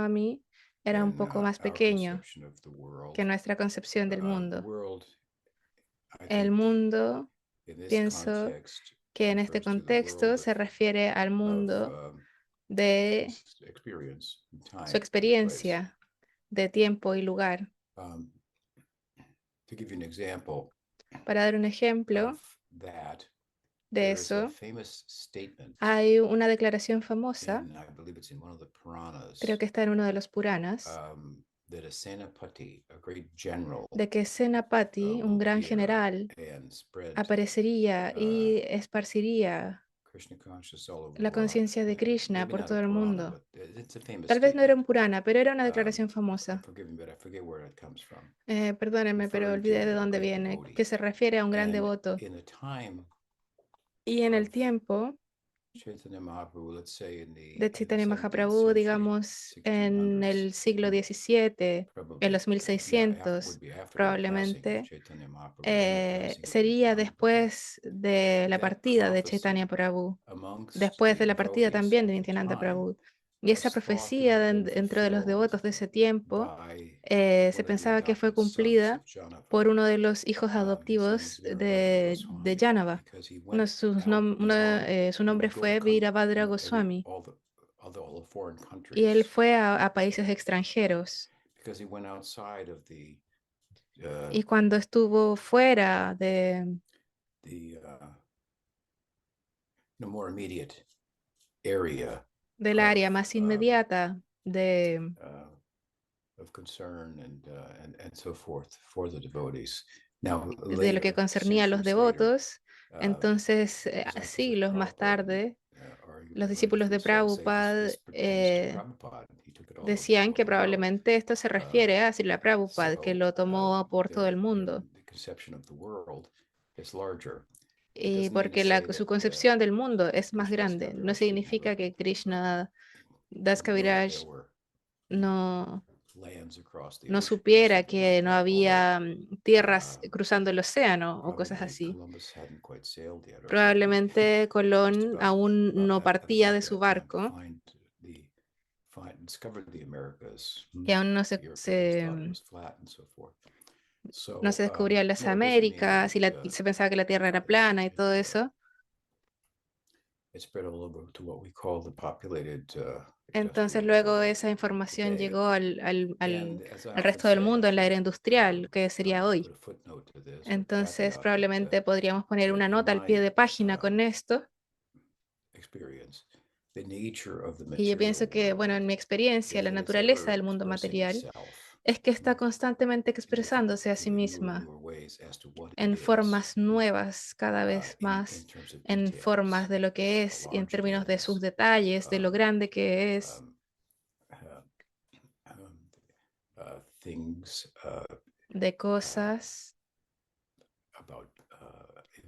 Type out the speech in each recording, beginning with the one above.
Goswami era un than poco más our pequeño conception of the world. que nuestra concepción del The mundo. world, I El think, mundo, in this pienso context, que en este refers to the contexto world se refiere al of mundo de experience, su time and place. experiencia de tiempo y lugar. Um, to give you an example Para dar un ejemplo of that, de there is a eso, famous statement hay una declaración famosa, in, I believe it's in one of the creo Puranas, que está en uno de los Puranas, that a Senapati, a great general, de que Senapati, un will gran appear general, and spread aparecería y esparciría Krishna consciousness all over the la world. conciencia de Krishna Maybe por not a todo el Purana, mundo. but it's a famous Tal vez no era statement. un Purana, pero era una declaración famosa. Forgive me, but I forget where it comes from. Perdónenme, pero Referring to olvidé de a dónde great viene, devotee. que se refiere a un gran And devoto. in the time Y en el of tiempo Chaitanya Mahaprabhu, let's say de in the Chaitanya 17th Mahaprabhu, century, digamos, en 1600s, el siglo XVII, en probably, los yeah, would 1600, be after the passing of probablemente, Chaitanya Mahaprabhu and the passing of sería Nityananda Prabhu. después de la That partida de Chaitanya prophecy Prabhu, amongst después the de la partida devotees también de of the Nityananda time Prabhu. Y esa was thought to profecía have been dentro de los fulfilled devotos de ese tiempo by se one of the pensaba que fue adopted sons of cumplida por Janava. uno de los hijos His name is adoptivos Virabhadra de Goswami Janava. because he went out. Su He nombre would go to fue Virabhadra every Goswami all the foreign y él countries fue a países extranjeros. because he went outside of uh, Y cuando estuvo fuera the more immediate area del of área más inmediata uh, of concern and so forth for the devotees. Now de lo que later, concernía a los centuries later, devotos, entonces disciples of siglos más Prabhupada tarde, argue los with very discípulos de free saw say Prabhupada this pertains to Prabhupada. He took it all decían over que the world. probablemente esto se refiere a Srila Prabhupada, que So lo tomó por todo el mundo. the conception of the world is larger. It Y doesn't mean to porque say su that concepción del mundo es más Krishnadas grande. No Kaviraj didn't have significa que Krishna Das didn't know that there Kaviraj were no, lands across the no ocean. He supiera simply knew que no that although había tierras uh, cruzando el océano o cosas probably así. Columbus hadn't quite sailed yet, or Probablemente just Colón about aún no at partía about de su that time to barco discovered the Americas. y aún The Europeans thought it was flat and so forth. no So se descubrían las no, it doesn't mean Américas y se pensaba que la Tierra era plana y todo eso. it spread all over to what we call the populated Entonces industrial luego world esa información today. llegó And as I al often resto del say, mundo en la era I industrial, would que sería probably put hoy. a footnote to this or Entonces caveat probablemente podríamos poner that una in nota al pie my de página con esto. experience, the nature of the Y yo material pienso que, bueno, en world mi experiencia, is la that it's naturaleza ever del mundo expressing material itself es que está constantemente expresándose a sí in newer and misma newer ways as to what it en is, formas nuevas cada vez in más, terms of en formas details, de lo que how es y en large it términos de sus is, detalles, de lo um, grande que es, um, uh, um, things de uh, cosas about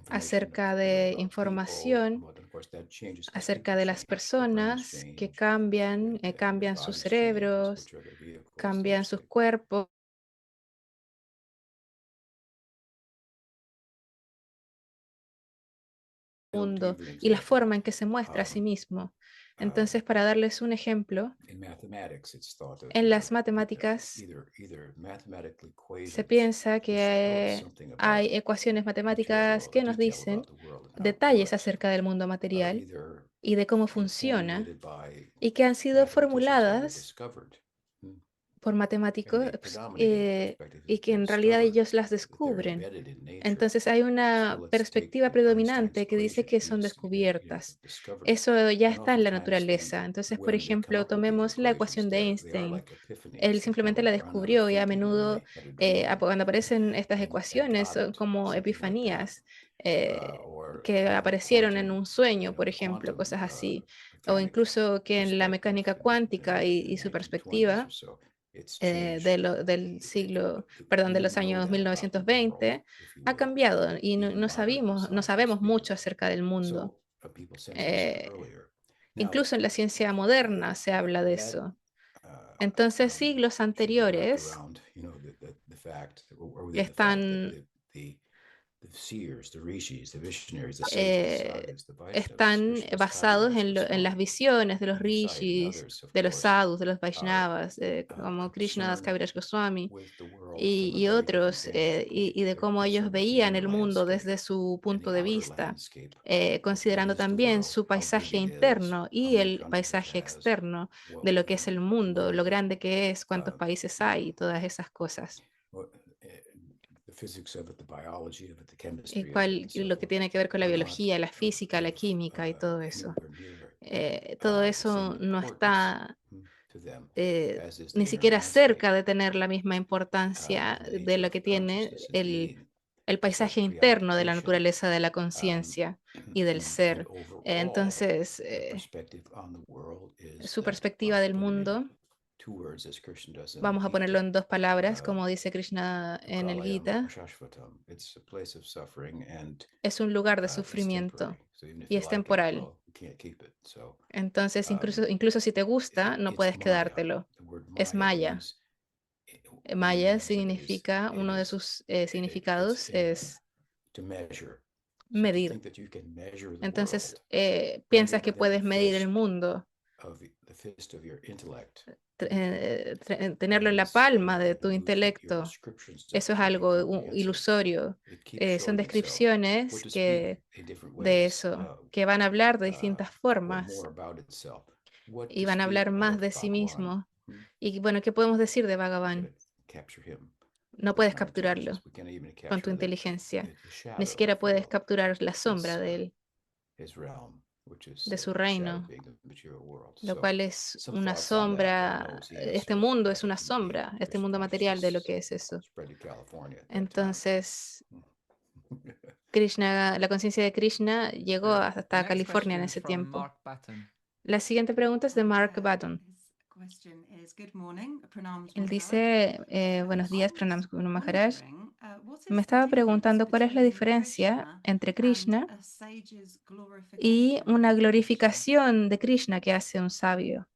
information acerca de about people, información, but of course that changes because acerca people de las change, their brains personas que change, cambian, and their cambian sus bodies change, cerebros, which are the vehicles that cambian sus say cuerpos, to mundo give you an y la example, forma en que se muestra a sí mismo. uh, Entonces, para darles un ejemplo, in mathematics, it's thought that en las matemáticas either mathematical se equations piensa which tell us que something about hay ecuaciones material matemáticas world, a que nos detail dicen about the world and how it detalles works, acerca del mundo are material either y de cómo funciona formulated by y que han sido mathematicians and they're formuladas discovered. por And matemáticos the predominating perspective y is que they're en realidad discovered, ellos las that they're descubren. embedded in nature. Entonces hay So una let's take perspectiva Einstein's predominante que dice equation. que He son just descubiertas. discovered it. Eso ya And está en la oftentimes naturaleza. Entonces, por when they come ejemplo, up with these tomemos la equations, ecuación de they are Einstein. like epiphanies. Él They kind simplemente of la run out of descubrió y a thinking, and then menudo they had a dream cuando aparecen estas and ecuaciones got son it, como something like that. epifanías que aparecieron en Quantum, un sueño, por ejemplo, quantum cosas así. O mechanics incluso que en la perspective mecánica in cuántica the y su 1920s or perspectiva so, it's changed. del siglo, perdón, de We los know años that about the world, 1920, if you ha will, cambiado y even modern no scientific sabemos speaking. mucho acerca del mundo. So people centuries Eh, earlier. Now, Incluso en la ciencia moderna se habla de that eso. Entonces, um, siglos should be wrapped anteriores around, the fact, or within the fact that están eh, están basados en las visiones de los rishis, de los sadhus, de los Vaishnavas, como Krishnadas Kaviraj Goswami y otros, y de cómo ellos veían el mundo desde su punto de vista, considerando también su paisaje interno y el paisaje externo de lo que es el mundo, lo grande que es, cuántos países hay y todas esas cosas. Lo que tiene que ver con la biología, la física, la química y todo eso. Todo eso no está eh, ni siquiera cerca de tener la misma importancia de lo que tiene el paisaje interno de la naturaleza de la conciencia y del ser. Entonces, su perspectiva del mundo, vamos a ponerlo en dos palabras, como dice Krishna en el Gita, es un lugar de sufrimiento y es temporal. Entonces, incluso si te gusta, no puedes quedártelo. Es Maya. Maya significa, uno de sus significados es medir. Entonces, piensas que puedes medir el mundo, tenerlo en la palma de tu intelecto. Eso es algo ilusorio. Son descripciones de eso, que van a hablar de distintas formas y van a hablar más de sí mismo. Y bueno, ¿qué podemos decir de Bhagavan? No puedes capturarlo con tu inteligencia. Ni siquiera puedes capturar la sombra de él, de su reino, lo cual es una sombra. Este mundo es una sombra, este mundo material de lo que es eso. Entonces, Krishna, la conciencia de Krishna llegó hasta California en ese tiempo. La siguiente pregunta es de Mark Button. Él dice, buenos días, Pranam Guru Maharaj. Me estaba preguntando cuál es la diferencia entre Krishna y una glorificación de Krishna que hace un sabio.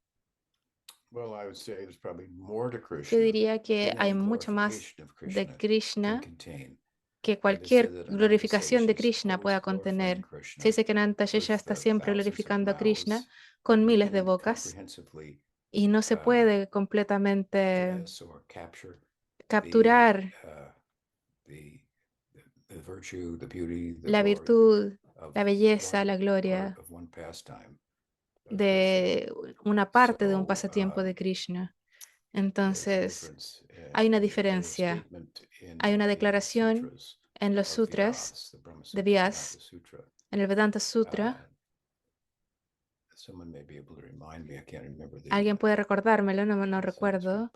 Yo diría que hay mucho más de Krishna que cualquier glorificación de Krishna pueda contener. Se dice que Nantayesha está siempre glorificando a Krishna con miles de bocas y no se puede completamente capturar la virtud, la belleza, la gloria de una parte de un pasatiempo de Krishna. Entonces, hay una diferencia. Hay una declaración en los sutras de Vyas, en el Vedanta Sutra. Alguien puede recordármelo, no recuerdo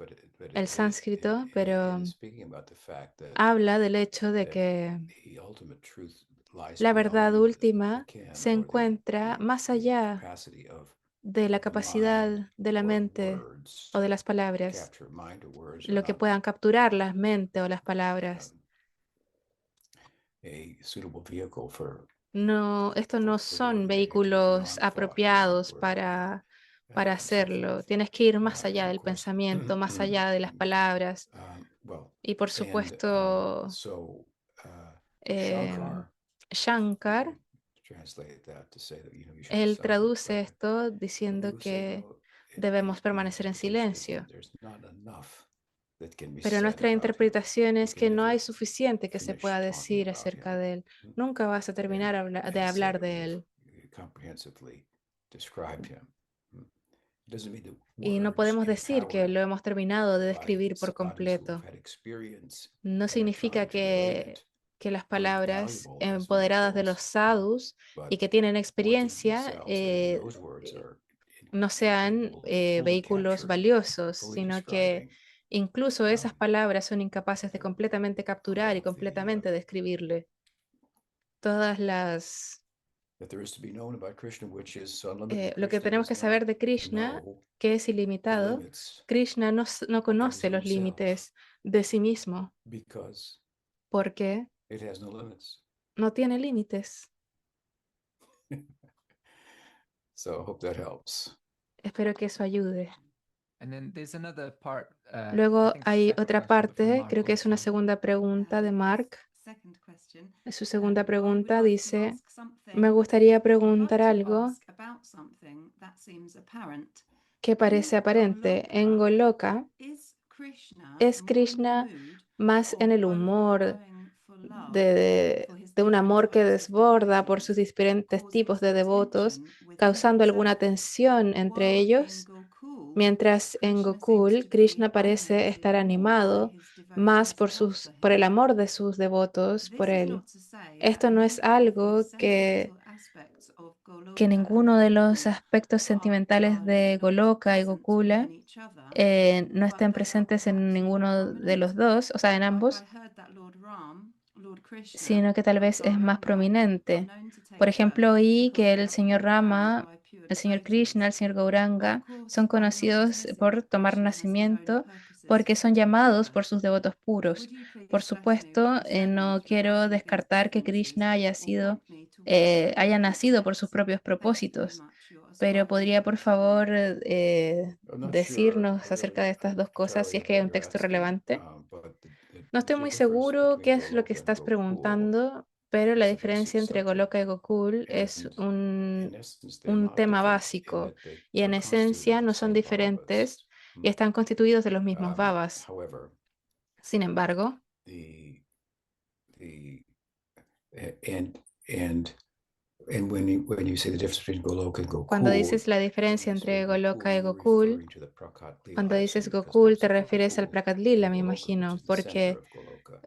el sánscrito, pero habla del hecho de que la verdad última se encuentra más allá de la capacidad de la mente o de las palabras, lo que puedan capturar la mente o las palabras. No, estos no son vehículos apropiados para hacerlo. Tienes que ir más allá del pensamiento, más allá de las palabras. Y por supuesto, em, Shankar, él traduce esto diciendo que debemos permanecer en silencio. Pero nuestra interpretación es que no hay suficiente que se pueda decir acerca de él. Nunca vas a terminar de hablar de él. Y no podemos decir que lo hemos terminado de describir por completo. No significa que las palabras empoderadas de los sadhus y que tienen experiencia no sean vehículos valiosos, sino que incluso esas palabras son incapaces de completamente capturar y completamente describirle todas las lo que tenemos que saber de Krishna, que es ilimitado. Krishna no conoce los límites de sí mismo porque no tiene límites. Espero que eso ayude. Luego hay otra parte, creo que es una segunda pregunta de Mark. Su segunda pregunta dice, me gustaría preguntar algo que parece aparente. En Goloka, ¿es Krishna más en el humor de un amor que desborda por sus diferentes tipos de devotos, causando alguna tensión entre ellos? Mientras en Gokul, Krishna parece estar animado más por el amor de sus devotos por él. Esto no es algo que ninguno de los aspectos sentimentales de Goloka y Gokula no estén presentes en ninguno de los dos, o sea, en ambos, sino que tal vez es más prominente. Por ejemplo, oí que el señor Rama, el señor Krishna, el señor Gauranga son conocidos por tomar nacimiento porque son llamados por sus devotos puros. Por supuesto, no quiero descartar que Krishna haya nacido por sus propios propósitos, pero podría, por favor, decirnos acerca de estas dos Tell cosas si es you que hay what un you're texto asking, relevante. No the estoy muy difference seguro qué between es lo que Goloka and estás Gokul preguntando, pero la is a basic diferencia entre subject. Goloka y Gokul es And in essence, they're un not tema different in básico that they y en are constituted esencia of the no son same bhavas. diferentes y están constituidos de los mismos bhavas. However, Sin embargo, the the and and when you say the difference between Goloka and cuando Gokul, dices la when diferencia you say entre Goloka Gokul, y you're Gokul, referring to the Prakat Lila, cuando I dices assume, because Gokul there's te a refieres al Gokul Prakat in Lila, me Goloka, which imagino, is the center porque of Goloka.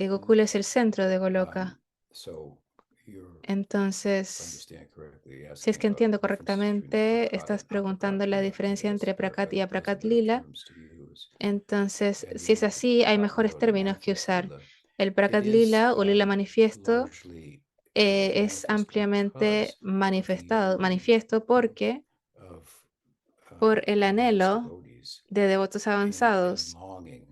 Gokul es el centro de Um, Goloka. so you're, if I Entonces, understand correctly, si es asking que about entiendo the difference between the correctamente, Prakat estás and Aprakat preguntando la Lila. I diferencia guess entre Prakat y those are Aprakat better Lila. terms to use. Entonces, And si es the así, hay Prakat mejores Lila, the términos que manifest usar. Lila, El it Prakat is Lila o Lila manifiesto largely es manifest ampliamente because of the yearning manifiesto porque of por el advanced anhelo devotees de devotos and avanzados longing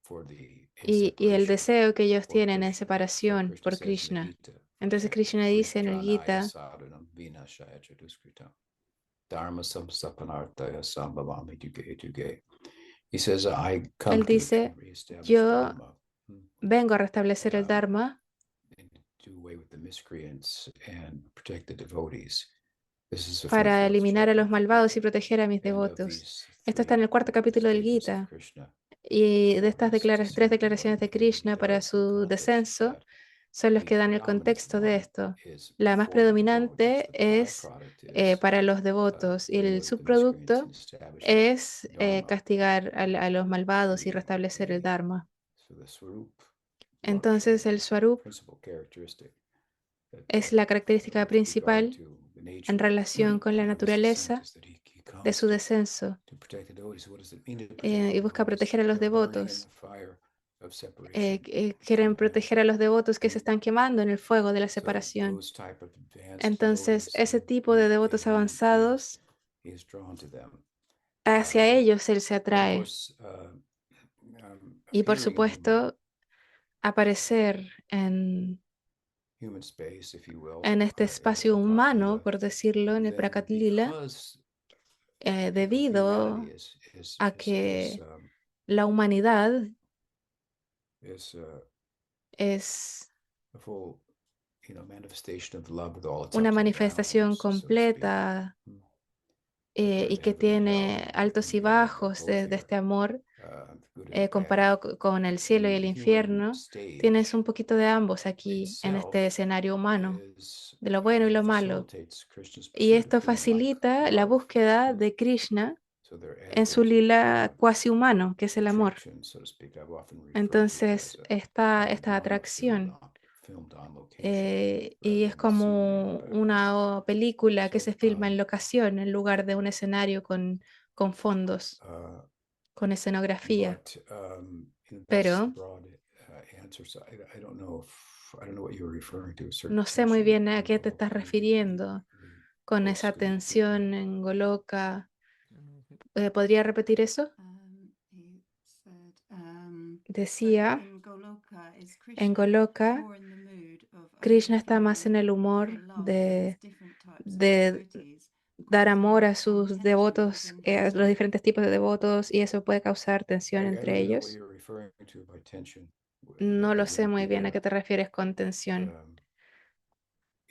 for the y el separation deseo que ellos for tienen en Krishna. So separación Krishna por says in the Krishna. Gita, for Entonces example, Krishna dice en el Parijnanaya Gita, sadhanam vinashaya chatuskrita dharma samstapanartaya sambhavami yuge yuge. He says, I él come to dice, reestablish yo dharma, vengo a restablecer el um, Dharma and do away with the miscreants and protect the devotees. This is the fifth, para fourth eliminar a chapter los of the malvados y Gita. proteger a mis And of devotos. these Esto está en three el cuarto capítulo del statements of Gita. Krishna Y de for estas his tres descent and declaraciones going de in the Krishna para direct su context of descenso that, son los the que dan el predominant contexto de one esto. is La más for the devotees. predominante The es byproduct is para los devotos y doing el away with the miscreants subproducto and establishing es dharma. castigar a los malvados y The, restablecer el the, Dharma. so the swarup Entonces el lakshana, the Swarup principal characteristic that es la característica with regard principal to the en nature relación con la of his descent naturaleza is that he de comes su descenso to protect the devotees. What does it mean to protect the y busca devotees? proteger a los They're burning in devotos. the fire of separation. Quieren And proteger a los devotos que se and están quemando en el fuego de la so separación. those type of advanced Entonces, devotees, ese tipo de devotos avanzados, he is drawn to them. hacia ellos él se But of atrae. course, Y por appearing in supuesto, aparecer human space, if you will, en este in the espacio Prakat humano, Lila, por decirlo, en el then Prakat Lila, because humanity debido is a is is que um, la humanidad is es a full, manifestation of love with all its una ups and manifestación downs, so to speak. completa Like y in que heaven and hell, tiene altos y both bajos de here, este amor, the good and the bad. comparado con el cielo y el The human infierno, tienes stage un poquito de ambos aquí en este itself escenario humano, is de lo bueno y lo malo. facilitates Krishna's Y pursuit of esto being like facilita la love. búsqueda de Krishna So they're en su adequate lila cuasi humano, que es el amor. attraction, so to speak. I've often referred to it as Entonces, a esta drama atracción filmed on location y rather es than a scene in como the background. una película que So, se filma en locación en lugar de un escenario con fondos, con escenografía. but that's the Pero broad answer. So I don't know what you were referring to. A certain no sé muy tension bien a in qué te estás Goloka. refiriendo con Folks, esa could you repeat that? tensión en Goloka. ¿Podría repetir eso? Decía, en Goloka, Krishna está más en el humor de dar amor a sus devotos, a los diferentes tipos de devotos, y eso puede causar tensión I don't entre get what ellos. you're referring to by tension. No lo sé muy bien a qué te refieres con tensión.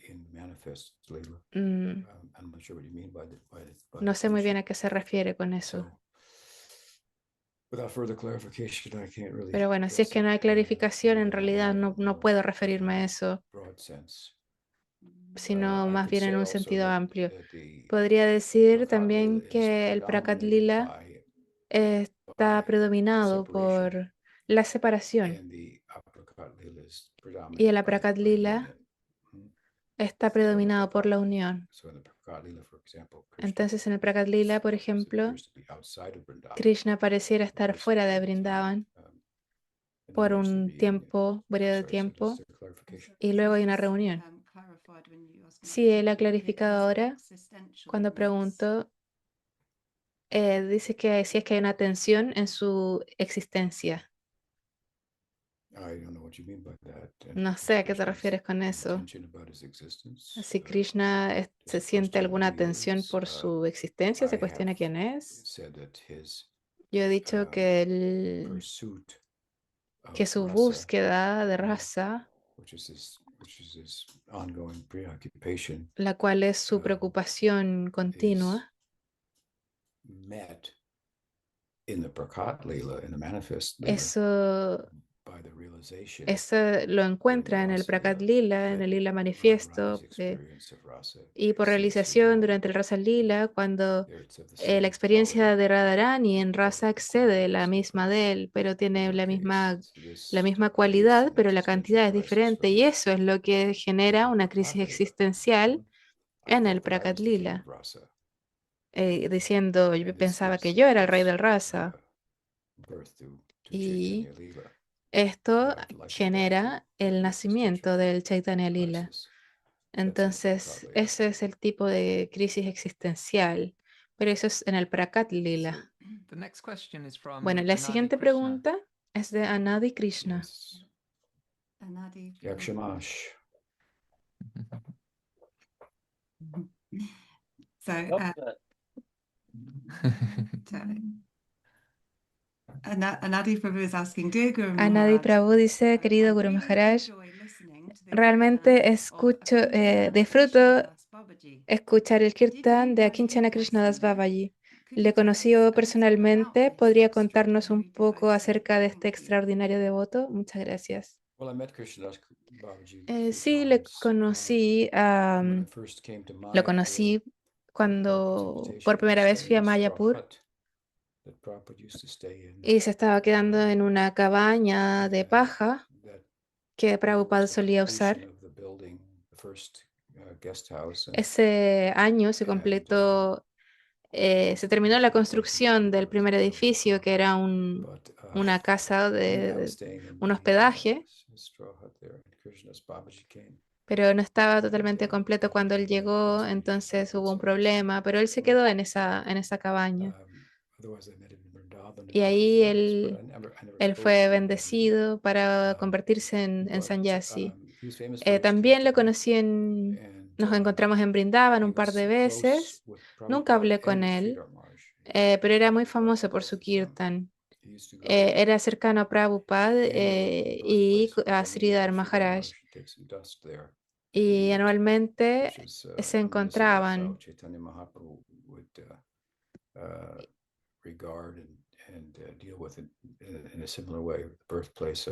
in Manifest Leela. Mm, I'm not sure what you mean by no the sé muy bien tension. a qué se refiere con eso. So, without further clarification, I can't really Pero bueno, si es address que it no hay clarificación, en realidad no, no puedo referirme a eso, broad sense. sino I más could bien en say un also sentido amplio. the Podría decir Prakat Lila también is que el Prakat predominated Lila está by predominado separation, por la separación and the Aprakat Lila is y predominated el Prakat by Lila union. Mhm. está So in the predominado por Prakat, la unión. so in the Prakat Lila, for example, Krishna Entonces en el Prakat Lila, por ejemplo, appears to be outside of Vrindavan Krishna pareciera estar for some fuera de period of time, Brindavan and then por there's the un reunion. tiempo, periodo de Sorry, so just tiempo, a clarification. y luego hay una reunión. Sí, él ha clarificado ahora cuando pregunto, dice que si es que hay una tensión en su existencia. I don't know what you mean by that. No sé a qué te refieres con eso. Tension about his existence. Si Krishna se His siente question to alguna me tensión is, por su existencia, se I have cuestiona quién es. said that his Yo he dicho que, pursuit que of su rasa, búsqueda de raza, which is his ongoing preoccupation, la cual es su preocupación is continua, met in the Prakat Lila, in the manifest Lila, eso, by the realization eso lo in the encuentra en el Rasa Prakat Lila Lila, en that el Lila Radharani's Manifiesto, experience of rasa y por seems to realización exceed durante el Rasa Lila, cuando there. It's of the la same experiencia quality de Radharani en but raza the excede quantity la is misma different. de él, pero In tiene her case, so la this misma creates cualidad, an pero la existential cantidad es crisis diferente, for y him eso es lo que in genera the una Prakat crisis Lila. existencial I en el thought that I Prakat was the king of Lila, rasa, diciendo, yo and this pensaba que gives yo era el rey del rasa, birth to y Chaitanya Lila. esto But I'd like to adapt genera el the existential nacimiento del Chaitanya Lila. crisis. That's in the Prakat Entonces, Lila. ese es el tipo de crisis existencial, pero eso es en el Prakat Lila. The next question is from Bueno, la Anadi siguiente Krishna. pregunta es de Anadi Krishna. Yes. Yakshamash. So, Anadi Prabhu is asking, Dear Guru Anadi Maharaj, Prabhu dice, I querido Guru really Maharaj, enjoy listening to the realmente kirtan of Akinchana disfruto Krishnadas Babaji. escuchar el Did kirtan you de know him Akinchana Krishnadas personally? Babaji. Could Le you tell conocí us yo a little about personalmente. this ¿Podría contarnos un extraordinary poco devotee? acerca de este Thank you. extraordinario devoto? Muchas gracias. Well, I met Krishnadas Babaji a few Sí, le times. conocí, When I first came to lo Mayapur, conocí the Prabhupada's cuando por invitation to primera vez stay fui in a a straw Mayapur hut that Prabhupada used to stay in. y se estaba quedando en una cabaña de paja That que year Prabhupada was the solía completion usar. of the building, the first guest house, Ese año se completó, se terminó la construcción del primer edificio, que era but una casa I was staying in un the hospedaje, straw hut there, and Krishnadas Babaji came. pero no estaba totalmente completo cuando él llegó, entonces hubo un problema, pero él se quedó en esa cabaña. Otherwise, I met him in Vrindavan a Y couple ahí times, but I never él spoke fue to him every day. bendecido para convertirse en But sannyasi. he was famous for his También lo kirtan, conocí and nos encontramos en Brindavan he un par was de close veces. with Nunca Prabhupada hablé con and with él, Sridhar Maharaj. pero era muy Prabhupada famoso por both su of them. kirtan. He used to go Era cercano a Prabhupada annually, the y birthplace of a Sridhar Sridhar Maharaj. Maharaj, take some dust there. Y anualmente Which is se reminiscent of how encontraban. Chaitanya Mahaprabhu would regard and deal with it in a similar way, the birthplace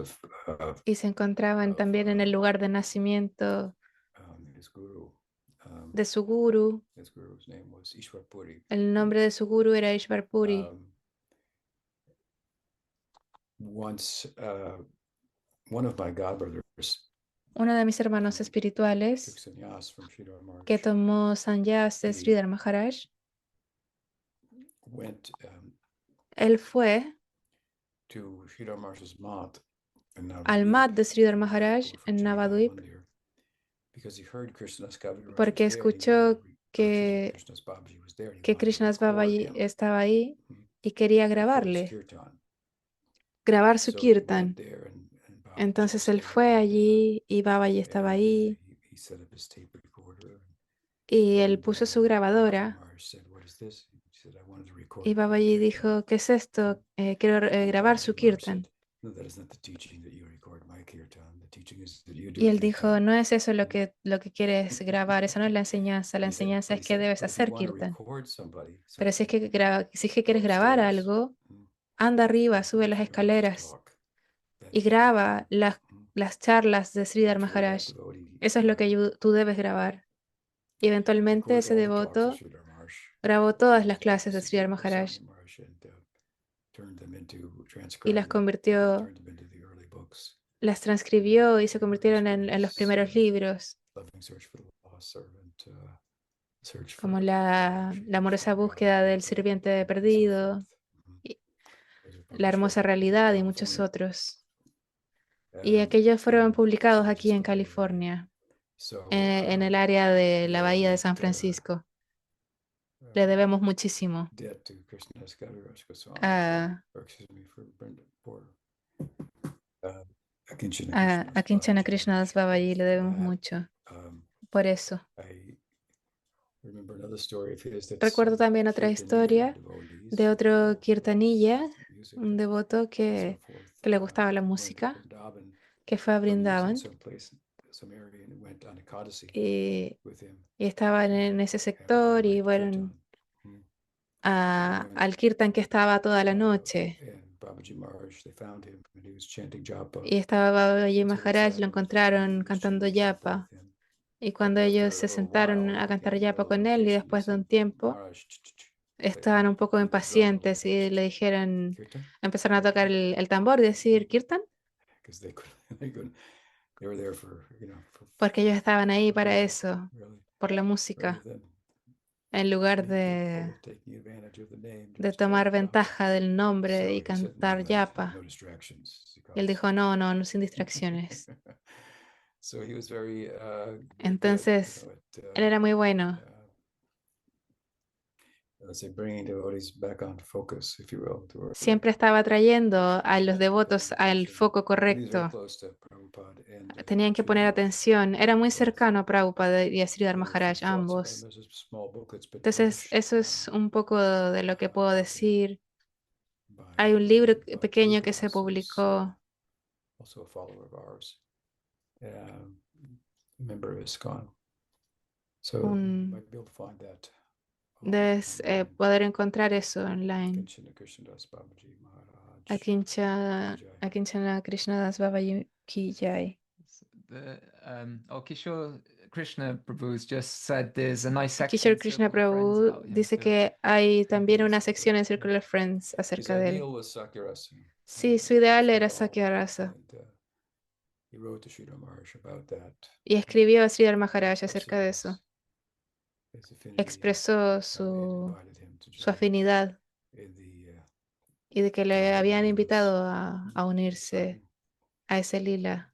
Y se encontraban también en el lugar de nacimiento his guru. de su guru. His guru's name was Ishwar Puri. El nombre de su guru era Ishvar Puri. Once, one of my godbrothers Uno de mis hermanos took espirituales sannyas from Sridhar que Maharaj tomó sannyas de He- Sridhar Maharaj, went él fue to Sridhar Maharaj's mat in al Navadvip, mat de Sridhar in Maharaj Mayapur for en Jagannath Navadvip Mandir, because he heard Krishnadas Kaviraj was porque there. He wanted escuchó to Krishnadas Babaji was there. He que wanted to Krishnas record Babaji him, estaba ahí y quería record his grabarle, kirtan. grabar su So he went kirtan. there, and Babaji was Entonces él there, fue allí y Babaji estaba ahí he set up his tape recorder. y él And puso su Sridhar grabadora Maharaj said, "What is this?" He said, "I wanted to record y my Babaji kirtan." dijo, ¿qué es esto? Quiero grabar su Babaji Maharaj kirtan. No, that is not the teaching that you record my kirtan. The teaching is that you do Y a él dijo, kirtan. no es eso lo que quieres grabar, esa no es la enseñanza But he enseñanza es but he que said, debes but if you hacer want to kirtan. record somebody, Pero si es something, que, si es que quieres go grabar upstairs, algo, mm, anda arriba, and sube record las Sridhar Maharaj's escaleras talk. That y is what you graba do. Mm. las charlas de Sridhar Eventually, that Maharaj. devotee Eso es lo que tú debes grabar. Y eventualmente recorded ese all the talks of devoto Sridhar Maharaj, grabó todas and las clases de Sridhar Maharaj Goswami Maharaj, and turned them into, y las transcribed them, convirtió, turned them into the early books. las transcribió y se convirtieron en los primeros libros, Loving Search for the Lost Servant, Search for como la amorosa búsqueda del sirviente perdido, y la hermosa realidad y muchos otros. Y aquellos fueron publicados aquí en California, en el área de la bahía de San Francisco. Le debemos muchísimo debt to Krishnadas Kaviraj Goswami, a, or excuse me, for Brenda, for Akinchana a Kinchana Krishnadas Babaji, le debemos that. mucho Um, por eso. I remember another story of his that's Recuerdo también otra Kirtaniya historia devotees de who otro love kirtanilla, music un devoto and so que forth, le gustaba la went to música, Vrindavan, que fue a but he was in Brindavan some place, some area, and went on Ekadasi y, with him, y estaban en ese having sector y night fueron kirtan. al kirtan que estaba toda la noche. And Babaji Maharaj, they found him, and he was chanting japa. Y estaba Babaji So they Maharaj, sat lo and he encontraron was cantando chanting japa yapa. with him. Y cuando And ellos after se a little sentaron while, a it cantar became yapa an con él y altercation. They después de un said, tiempo Maharaj, estaban un poco beat the drum a little impacientes y bit. le dijeron, Kirtan? empezaron a tocar el tambor y decir kirtan, Because they couldn't, they were there for, for porque ellos estaban ahí para music, eso, really, por la rather música, than en lugar being capable of taking advantage of the name to de just chant tomar japa. ventaja del nombre So y he said, cantar yapa. no distractions. Y él dijo, no, no, no, sin distracciones. So he was very, very Entonces, good, él era muy bueno. let's say bringing devotees back onto focus, if you will. Siempre estaba trayendo a los devotos al foco correcto. Tenían que poner atención. Era muy cercano a Prabhupada y a Sridhar Maharaj, ambos. Entonces, eso es un poco de lo que puedo decir. Hay un libro pequeño que se publicó. Also a follower of ours, member of ISKCON. So you might be able to find that. Debes poder encontrar eso online. Akinchana Krishnadas Babaji Ki Jai. Kishore Krishna Prabhu's just said there's a nice section Kishore in Krishna Circle of Friends Prabhu about him dice too. que hay también una sección en Circular Friends acerca de él. Sí, su ideal era Sakyarasa. He wrote to Sridhar Maharaj about that. Y escribió a Sridhar Maharaj acerca de eso. Expresó su afinidad y de que le habían invitado a unirse a ese lila.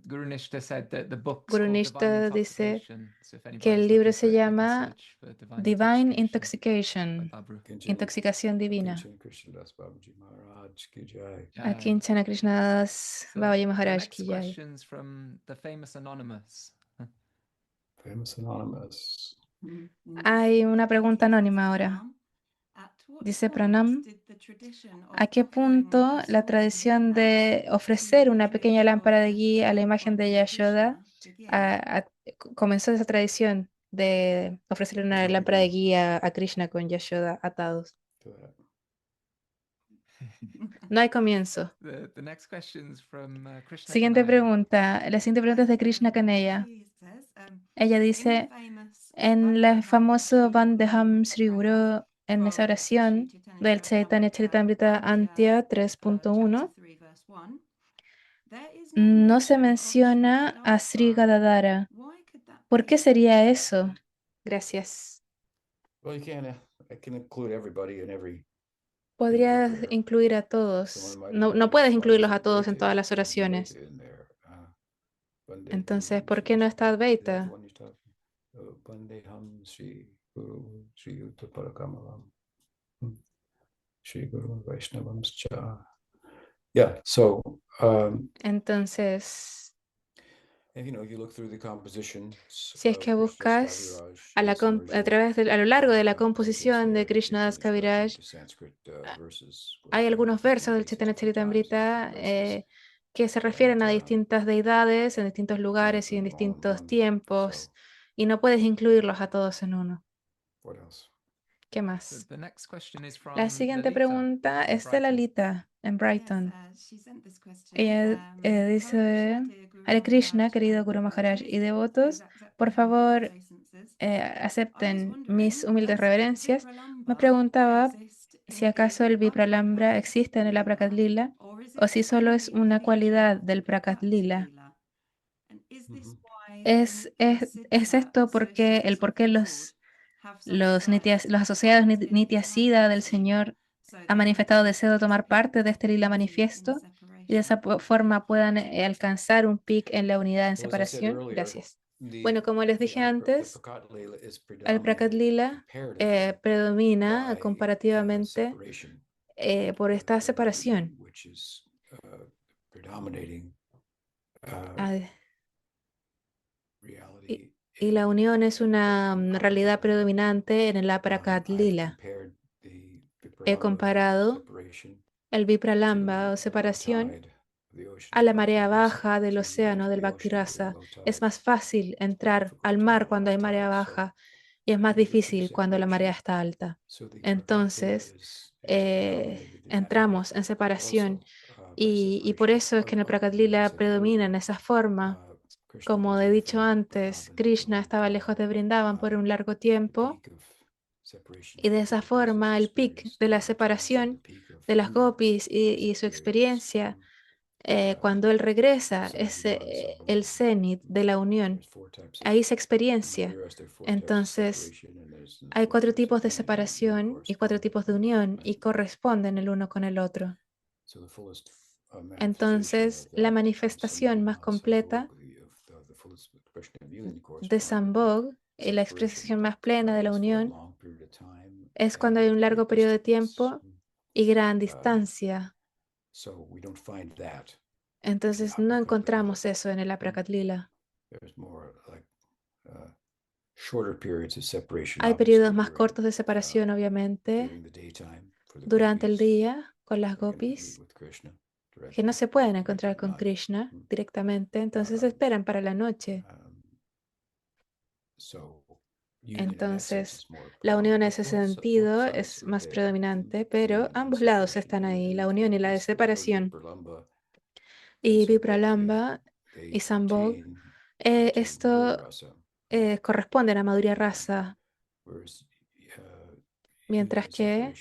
Guru Nishta said that the book's Guru called Divine Nishta dice Intoxication. So if que anybody's el libro looking se for it, they can llama search for Divine by Intoxication, Babru. intoxicación divina. Jai. Akinchana Krishnadas So Babaji the Maharaj next Ki Jai. question's from the famous Anonymous. Famous Anonymous. Hay una pregunta anónima ahora. Dice Pranam, ¿a qué punto la tradición de ofrecer una pequeña lámpara de guía a la imagen de Yashoda comenzó esa tradición de ofrecerle una lámpara de guía a Krishna con Yashoda atados? No hay comienzo. The next question's from Krishna Siguiente Kanaya. pregunta. La siguiente pregunta es de Krishna Kanaya. Ella dice, en el famoso Vandeham Sri Guru, en esa oración del Chaitanya Charitamrita Antya 3.1, no se menciona a Sri Gadadhara. ¿Por qué sería eso? Gracias. Well, I can include everybody in every. Podrías incluir a todos. No puedes incluirlos a todos en todas las oraciones. Entonces, ¿por qué no está Advaita? Yeah, so Entonces, Si es que buscas a través a lo largo de la composición de Krishnadas Kaviraj, hay algunos versos del Chaitanya Charitamrita que se refieren a distintas deidades en distintos lugares y en distintos tiempos, y no puedes incluirlos a todos en uno. ¿Qué más? The next question is from La siguiente Lalita pregunta in es de Brighton. Lalita en Brighton. Ella Ella dice: Hare Krishna, querido Guru Maharaj y devotos, por favor, acepten mis humildes reverencias. Me preguntaba si acaso el Vipralambra existe en el Aprakat Lila o si solo es una cualidad del Prakat Lila. Es esto porque el por qué los asociados Nitya Siddha del Señor han manifestado deseo de tomar parte de este lila manifiesto y de esa forma puedan alcanzar un pic en la unidad en separación. Gracias. Bueno, como les dije antes, el Prakat Lila predomina comparativamente por esta separación. Ah, y la unión es una realidad predominante en el Aprakat Lila. He comparado el Vipralamba o separación a la marea baja del océano del Bhaktirasa. Es más fácil entrar al mar cuando hay marea baja y es más difícil cuando la marea está alta. Entonces, entramos en separación y por eso es que en el Prakat Lila predomina en esa forma. Como he dicho antes, Krishna estaba lejos de Vrindavan por un largo tiempo y de esa forma el pic de la separación de las gopis y su experiencia cuando él regresa es el cenit de la unión. Ahí se experiencia. Entonces, hay 4 tipos de separación y 4 tipos de unión y corresponden el uno con el otro. Entonces, la manifestación más completa de Sambhog y la expresión más plena de la unión es cuando hay un largo periodo de tiempo y gran distancia. Entonces no encontramos eso en el Aprakat Lila. Hay periodos más cortos de separación, obviamente, durante el día con las gopis, que no se pueden encontrar con Krishna directamente, entonces esperan para la noche. Entonces, la unión en ese sentido es más predominante, pero ambos lados están ahí, la unión y la de separación. Y Vipralamba y Sambhog, esto corresponde a la Madhurya Rasa, mientras que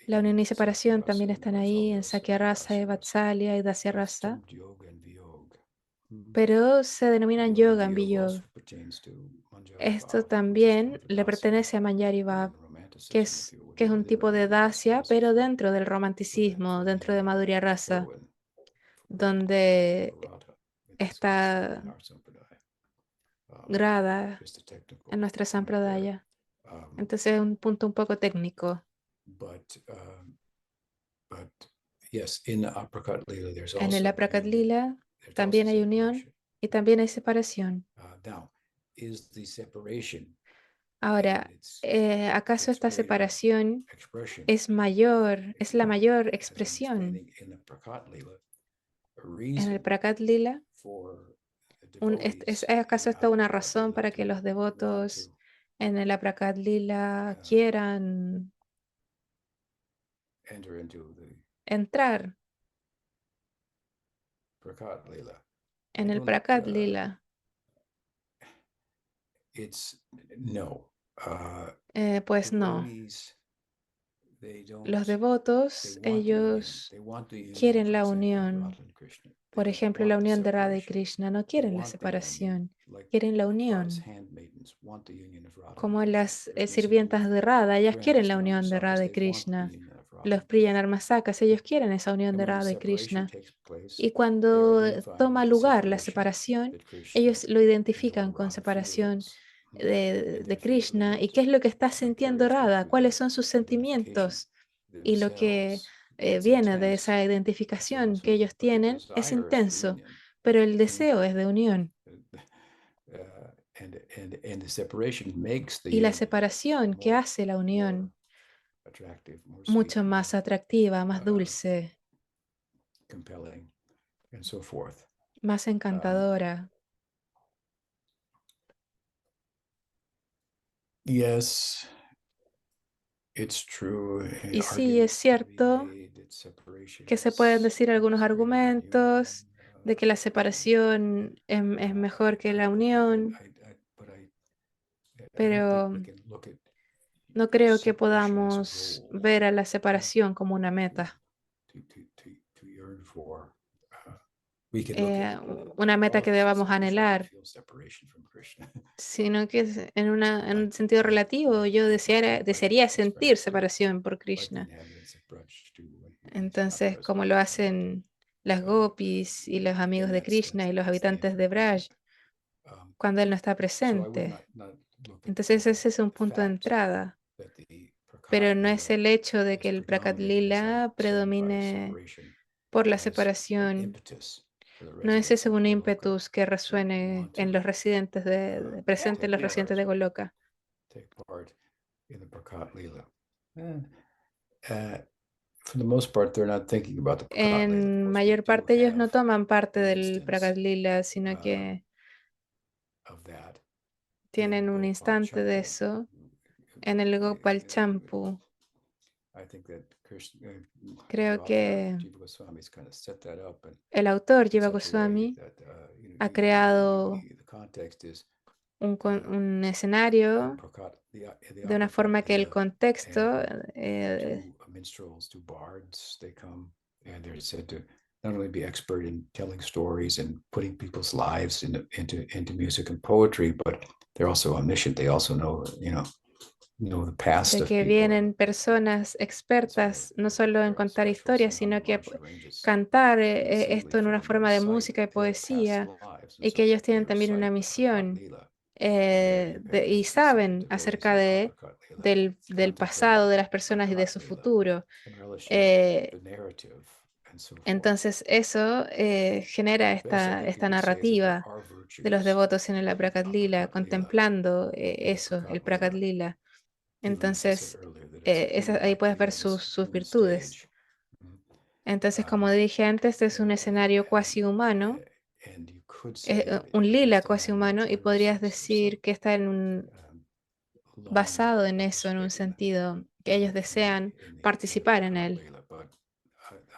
la unión y separación también están ahí en Sakya Rasa, y Vatsalya y Dasya Rasa, pero se denominan yoga en Viyog. Esto también le pertenece a Manjari Bhav, que es un tipo de dasya, pero dentro del romanticismo, dentro de Madhurya Rasa, donde está grada en nuestra sampradaya. Entonces es un punto un poco técnico. En el Aprakat Lila también hay unión y también hay separación. Ahora, ¿acaso esta separación es la mayor expresión en el Prakat Lila? ¿Es acaso esta una razón para que los devotos en el Aprakat Lila quieran entrar en el Prakat Lila? Pues no. Los devotos, ellos quieren la unión. Por ejemplo, la unión de Radha y Krishna. No quieren la separación, quieren la unión. Como las sirvientas de Radha, ellas quieren la unión de Radha y Krishna. Los Priyanarmasakas, ellos quieren esa unión de Radha y Krishna. Y cuando toma lugar la separación, ellos lo identifican con separación de Krishna. ¿Y qué es lo que está sintiendo Radha? ¿Cuáles son sus sentimientos? Y lo que viene de esa identificación que ellos tienen es intenso. pero el deseo es de unión. And the separation makes the Y la union separación que more- hace la unión attractive, more mucho sweet, más more atractiva, más dulce, compelling, and so forth. más encantadora. Yes, it's true. Y sí, es cierto que se pueden decir algunos argumentos de que la separación es mejor que la unión, pero no creo que podamos ver a la separación como una meta, una meta que debamos anhelar, sino que en un sentido relativo yo desearía sentir separación por Krishna. Entonces, como lo hacen las gopis y los amigos de Krishna y los habitantes de Braj cuando él no está presente. Entonces ese es un punto de entrada, pero no es el hecho de que el Prakat Lila predomine por la separación. No es ese un ímpetus que resuene en los residentes presente en los residentes de Goloka. take part in the Prakat Lila. For the most part, they're not thinking about the Prakat Lila. Of En course, they mayor do parte ellos no have toman parte an del instance Prakat Lila, sino que of that tienen in un Gopal instante de Champu. eso en el Gopal Champu. I think that Krishna, Creo the author, que Jiva Goswami's kind of set that up el autor, in Jiva such a way Goswami, that ha creado the context is un escenario de una forma que el contexto two minstrels, two bards, they come and they're said to not only be expert in telling stories and putting people's lives into music and poetry, but they're also omniscient. They also know the past de of que people. vienen personas expertas no solo en contar historias, sino que cantar esto en una forma de música y poesía, y que ellos tienen también una misión y saben acerca del pasado de las personas y de su futuro. Entonces eso genera esta narrativa de los devotos en el Prakat Lila, contemplando eso, el Prakat Lila. Entonces, ahí puedes ver sus virtudes. Entonces, como dije antes, es un escenario cuasi humano, un lila cuasi humano, y podrías decir que está basado en eso, en un sentido, que ellos desean participar en él,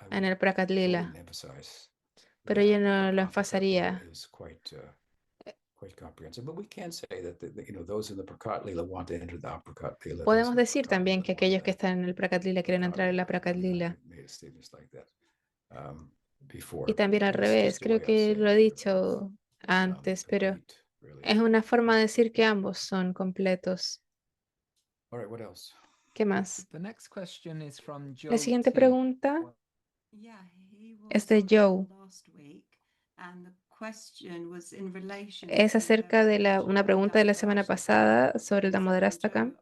en el Prakat Lila. Pero yo no lo enfasaría. Podemos decir también que aquellos que están en el Prakat Lila quieren entrar en la Prakat Lila. Y también al revés, creo que lo he dicho antes, pero es una forma de decir que ambos son completos. ¿Qué más? The next question is from La Joe siguiente T. pregunta es de Joe. Es acerca de una pregunta de la semana pasada sobre el Damodarastakam.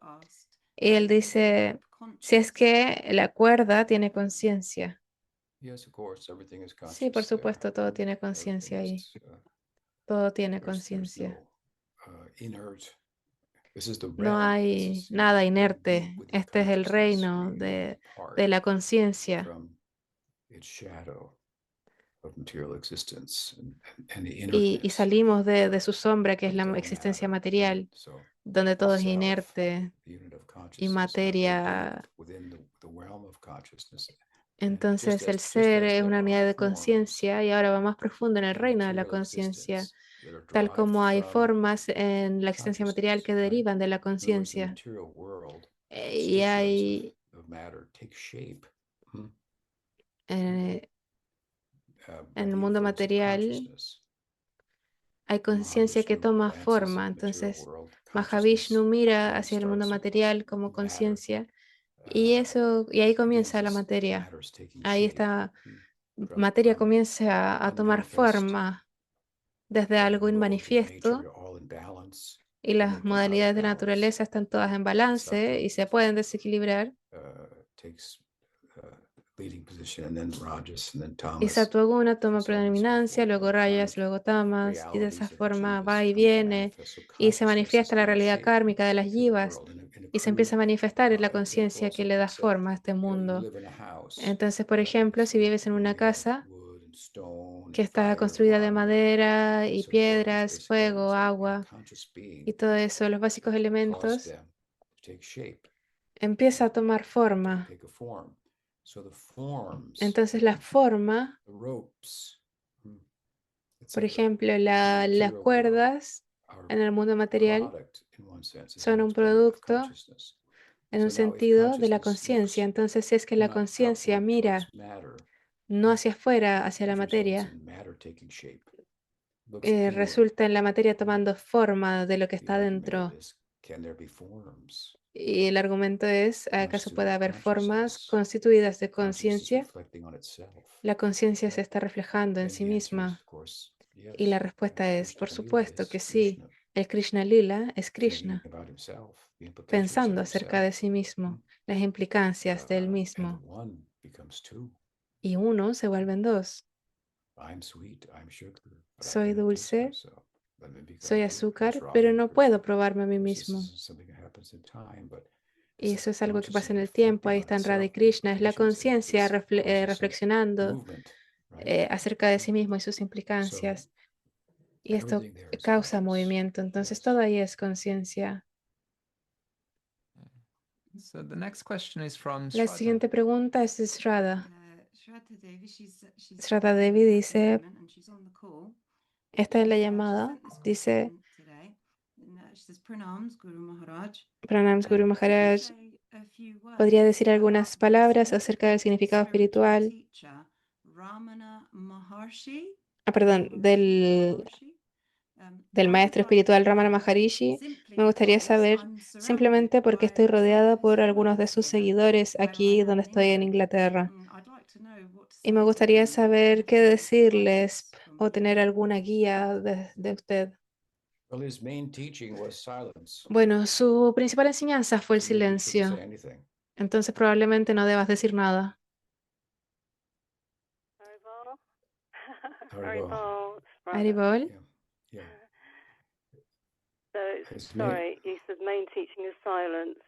Y él dice, si es que la cuerda tiene conciencia. Sí, por supuesto, todo tiene conciencia ahí. Todo tiene conciencia. No hay nada inerte. Este es el reino de la conciencia. Y salimos de su sombra, que es la existencia material, donde todo es inerte y materia. Entonces el ser es una unidad de conciencia y ahora va más profundo en el reino de la conciencia, tal como hay formas en la existencia material que derivan de la conciencia. Y hay en el mundo material hay conciencia que toma forma. Entonces Mahavishnu mira hacia el mundo material como conciencia y ahí comienza la materia. Ahí esta materia comienza a tomar forma desde algo inmanifiesto y las modalidades de la naturaleza están todas en balance y se pueden desequilibrar. leading position, and then Rajas, and then Y Tamas. Sattva-guna toma and so on and so predominancia, forth, luego and Rajas, karmic luego Tamas, y de esa realities of the forma jivas va y come to viene manifest. So y se consciousness is manifiesta la giving realidad shape kármica de las to the jivas world in a y se empieza a crude manifestar en la example. conciencia que Also le da could say, forma a este you mundo. live in a house, Entonces, por ejemplo, si vives en where una you have casa wood and stone que and está fire, construida de water, madera and y so forth, these piedras, basic fuego, elements, and agua conscious being y todo eso, los básicos caused elementos, them to take shape, empieza a tomar to forma. take a form. So the forms, Entonces, la forma, the ropes, it's por like ejemplo, in the las material world, cuerdas our en el mundo material product in one sense is son an un experiment of producto consciousness. en So un now if sentido de la consciousness conciencia. looks Entonces, si es que la not conciencia outward mira towards matter, no hacia afuera, hacia la it results materia, in matter taking shape. Looks inward. resulta en la materia tomando forma de lo que The está argument dentro. is, can there be forms Y el argumento es, ¿acaso constituted puede of haber formas consciousness? constituidas de Consciousness conciencia? reflecting on itself. La conciencia se está reflejando en And sí the answer is, misma. of course, yes. Y la respuesta es, por Krishna Lila supuesto que is sí. Krishna, El Krishna Lila es thinking Krishna, about himself, the implications of pensando acerca de himself. sí mismo, las implicancias de él And mismo. one becomes two. Y uno se vuelven dos. I'm sweet, I'm sugar, but I Soy cannot taste dulce, myself. Let me become soy two. That's azúcar, Radha pero and no Krishna. puedo probarme a mí Of course, this mismo. isn't something that happens in time, but Y it's eso the es algo que pasa en consciousness el tiempo. Ahí reflecting on están Radha y itself, the Krishna. Es la implications, and conciencia this causes a reflexionando movement, right? acerca de sí mismo y sus So implicancias. Y esto everything there is causa conscious. movimiento. Entonces Yes. todo ahí es conciencia. So the next question is from La Shraddha. siguiente pregunta es de Shraddha. Shraddha Devi, she's Shraddha in Devi at the dice, moment and she's on the call. está en la She llamada, sent this dice, question today. And, she says, Pranams, Guru Maharaj. Pranams Guru Could you Maharaj, say a few podría words decir algunas about the palabras acerca del significant significado spiritual espiritual, teacher, Ramana Maharshi? perdón, Maharshi? del I would maestro like to espiritual Ramana know Maharishi? simply Me gustaría because saber, I'm surrounded simplemente porque by estoy some of rodeada his por algunos de followers sus here seguidores when I aquí am donde in estoy en England. Inglaterra. I'd like to know what to Y me say to gustaría them in saber qué terms of decirles guidance from o tener you. alguna guía de usted. Well, his main teaching was silence. Bueno, su principal enseñanza fue el So maybe you shouldn't say silencio. anything. Entonces probablemente no debas decir nada. Haribol. Haribol. Haribol. Haribol. Yeah, yeah. So, His main, sorry, you said main teaching is silence.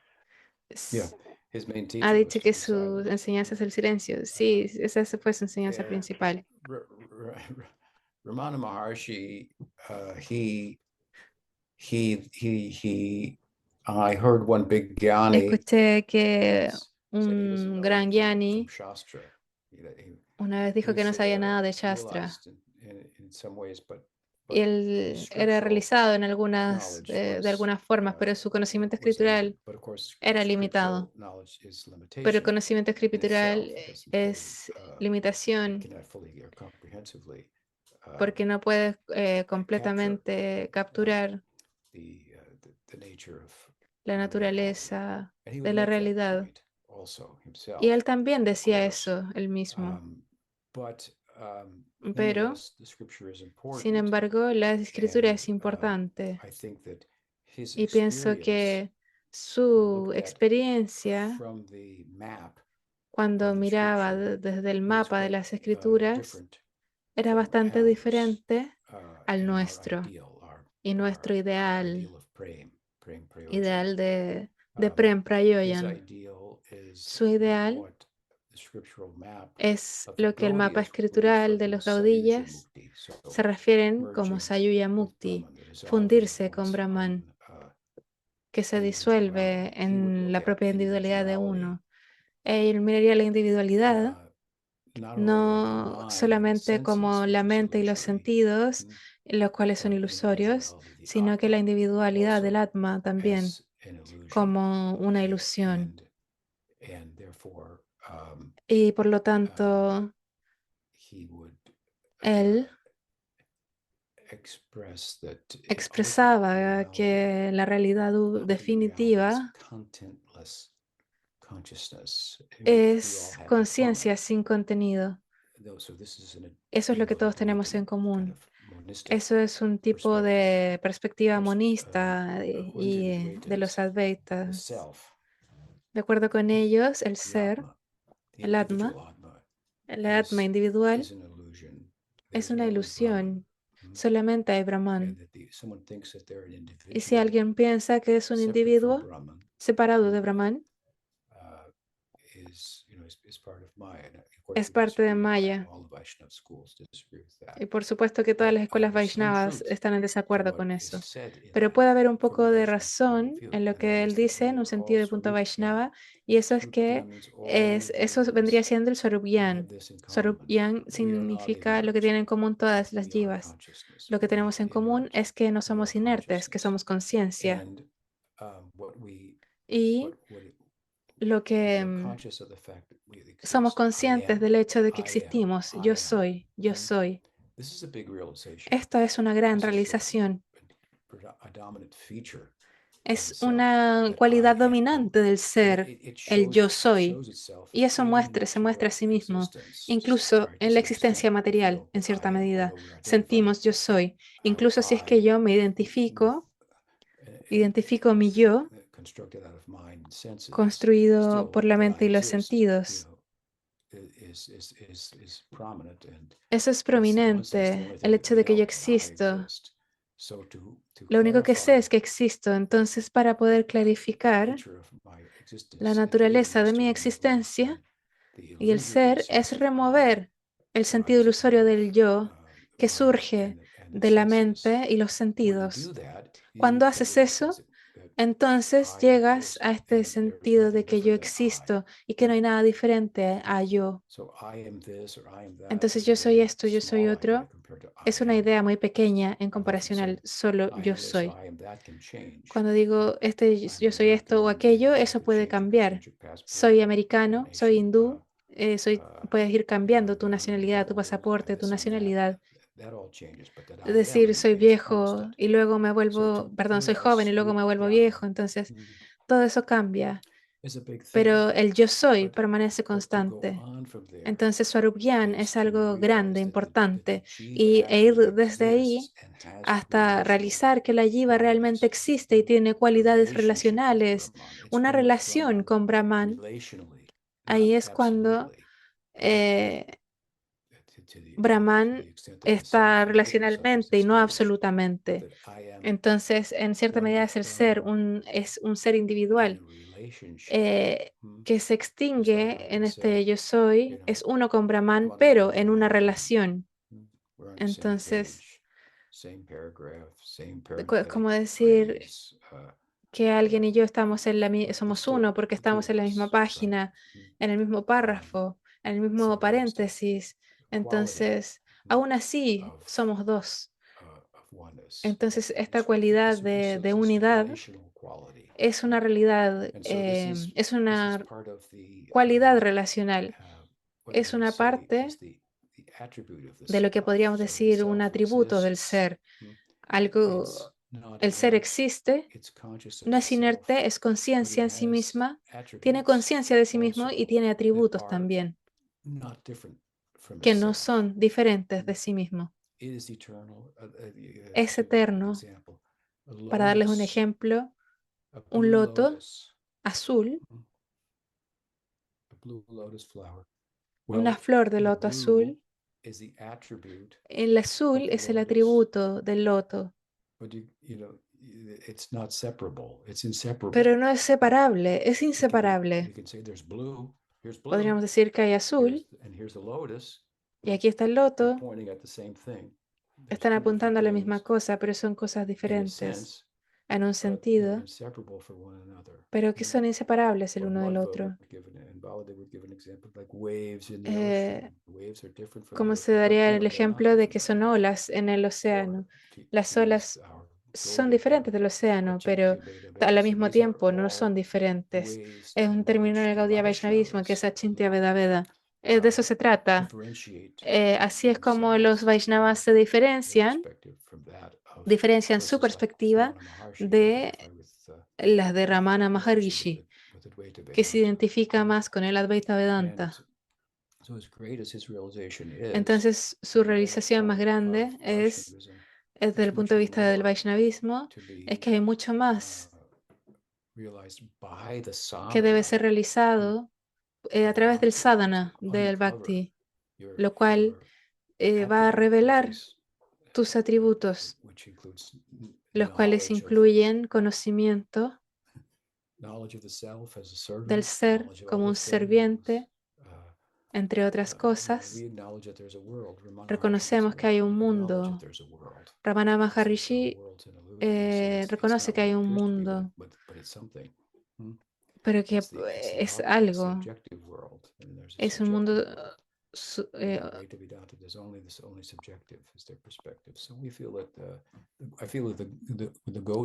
yeah, his main Ha teaching was dicho que to be su silent. enseñanza es el silencio. Sí, esa fue su enseñanza principal. Ramana Maharshi, I heard one big Gyani Escuché que said he doesn't un know gran anything Gyani from Shastra. una vez dijo que no sabía nada de Shastra. Realized in some ways, but Y his él era scriptural realizado en algunas, knowledge de was, algunas formas, pero su conocimiento was amazing. escritural But of course, era scriptural limitado. knowledge is Pero el limitation conocimiento in itself. escritural It doesn't fully, es limitación cannot fully or comprehensively porque no puedes capture completamente capturar the nature of la reality. naturaleza And he de would la make that realidad. point also himself, Y él también of decía course. eso, él mismo. But Pero, nonetheless, the scripture is sin important, embargo, la escritura and es importante. I think that his Y pienso experience, que when su looked at experiencia, from the map cuando of the miraba scripture, desde el is mapa de quite las escrituras, different era from bastante ours, diferente al and our nuestro. ideal, Y nuestro our ideal, ideal of prem prayojan. ideal de Prem His Prayojan. ideal is Su ideal what the scriptural map es of the lo que el mapa Gaudiyas would refer escritural de to los as Sayuja gaudillas Mukti. So se refieren como merging Sayuya with Mukti, Brahman, the dissolving fundirse of con one's Brahman, own que se individuality. disuelve He would en look la at propia individualidad de individuality uno. Él miraría la individualidad not only like the no mind and the solamente como senses, la which is mente y los illusory, sentidos, los cuales son but ilusorios, individuality, the sino que la Atma, individualidad del also Atma también as an illusion, como una ilusión. and therefore Y por lo tanto, he would él express that expresaba que la realidad definitiva contentless consciousness, es conciencia sin contenido. Eso es lo que todos tenemos en común. Eso es un tipo de perspectiva monista y de los Advaitas. De acuerdo con ellos, el ser, el Atma, La Atma is individual an illusion. es There's una only ilusión. Brahman, Solamente hay and Brahman. that someone thinks that they're an Y si individual alguien piensa que es un separate from individuo Brahman, separado de Brahman, is part of Maya. And of course, es we parte de disagree with that. Maya. All the Vaishnava schools disagree with that. Y por supuesto que todas las escuelas There's some Vaishnavas truth están en to desacuerdo what con is eso. said in Pero that puede haber un from poco a de Vaishnava point razón of view, en lo and that que él is that dice we en un are sentido all de punto Swarupjnana. Vaishnava, y eso es que Swarupjnana means all eso vendría jivas siendo el have Swarupyan. this in common. Swarupyan We are not significa lo que inert, tienen en común todas las we are jivas. consciousness. Lo que We are tenemos not en común inert, es que no we are somos inertes, que consciousness. somos conciencia. And what we Y lo we que are conscious of the fact that we somos exist. conscientes del hecho de que existimos. I Yo am. soy, yo soy. This is a big realization. Esto es una gran This is realización. a dominant feature of the Es self, una that cualidad I am. dominante del And ser, el yo soy. Y eso se muestra a sí mismo, incluso en la existencia material, en cierta medida. Sentimos yo soy. Incluso si es que yo me identifico mi yo, construido por la mente y los sentidos. Eso es prominente, el hecho de que yo existo. Lo único que sé es que existo. Entonces, para poder clarificar la naturaleza de mi existencia y el ser, es remover el sentido ilusorio del yo que surge de la mente y los sentidos. Cuando haces eso, entonces llegas a este sentido de que yo existo y que no hay nada diferente a yo. Entonces yo soy esto, yo soy otro. Es una idea muy pequeña en comparación al solo yo soy. Cuando digo yo soy esto o aquello, eso puede cambiar. Soy americano, soy hindú, puedes ir cambiando tu nacionalidad, tu pasaporte, tu nacionalidad. Es decir, soy viejo y luego me vuelvo, perdón, soy joven y luego me vuelvo viejo. Entonces, todo eso cambia. Pero el yo soy permanece constante. Entonces, Swarupyan es algo grande, importante, e ir desde ahí hasta realizar que la jiva realmente existe y tiene cualidades relacionales, una relación con Brahman. Ahí es cuando Brahman está relacionalmente y no absolutamente. Entonces, en cierta medida es el ser, es un ser individual que se extingue en este yo soy, es uno con Brahman, pero en una relación. Entonces, como decir que alguien y yo estamos somos uno porque estamos en la misma página, en el mismo párrafo, en el mismo paréntesis. Entonces, aún así somos dos. Entonces, esta cualidad de unidad es una realidad, es una cualidad relacional, es una parte de lo que podríamos decir un atributo del ser. Algo, el ser existe, no es inerte, es conciencia en sí misma, tiene conciencia de sí mismo y tiene atributos también, que no son diferentes de sí mismo. Es eterno. Para darles un ejemplo, un loto azul, una flor de loto azul, el azul es el atributo del loto, pero no es separable, es inseparable. Podríamos decir que hay azul y aquí está el loto, están apuntando a la misma cosa, pero son cosas diferentes en un sentido, pero que son inseparables el uno del otro. Como se daría el ejemplo de que son olas en el océano. Las olas son diferentes del océano, pero al mismo tiempo no son diferentes. Es un término en el Gaudiya Vaishnavismo que es Achintya Veda Veda. De eso se trata. Así es como los Vaishnavas se diferencian su perspectiva de las de Ramana Maharishi, que se identifica más con el Advaita Vedanta. Entonces, su realización más grande es, desde el punto de vista del Vaishnavismo, es que hay mucho más que debe ser realizado a través del sadhana, del bhakti. lo cual va a revelar tus atributos, los cuales incluyen conocimiento del ser como un serviente, entre otras cosas. Reconocemos que hay un mundo. Ramana Maharishi reconoce que hay un mundo, pero que es algo, es un mundo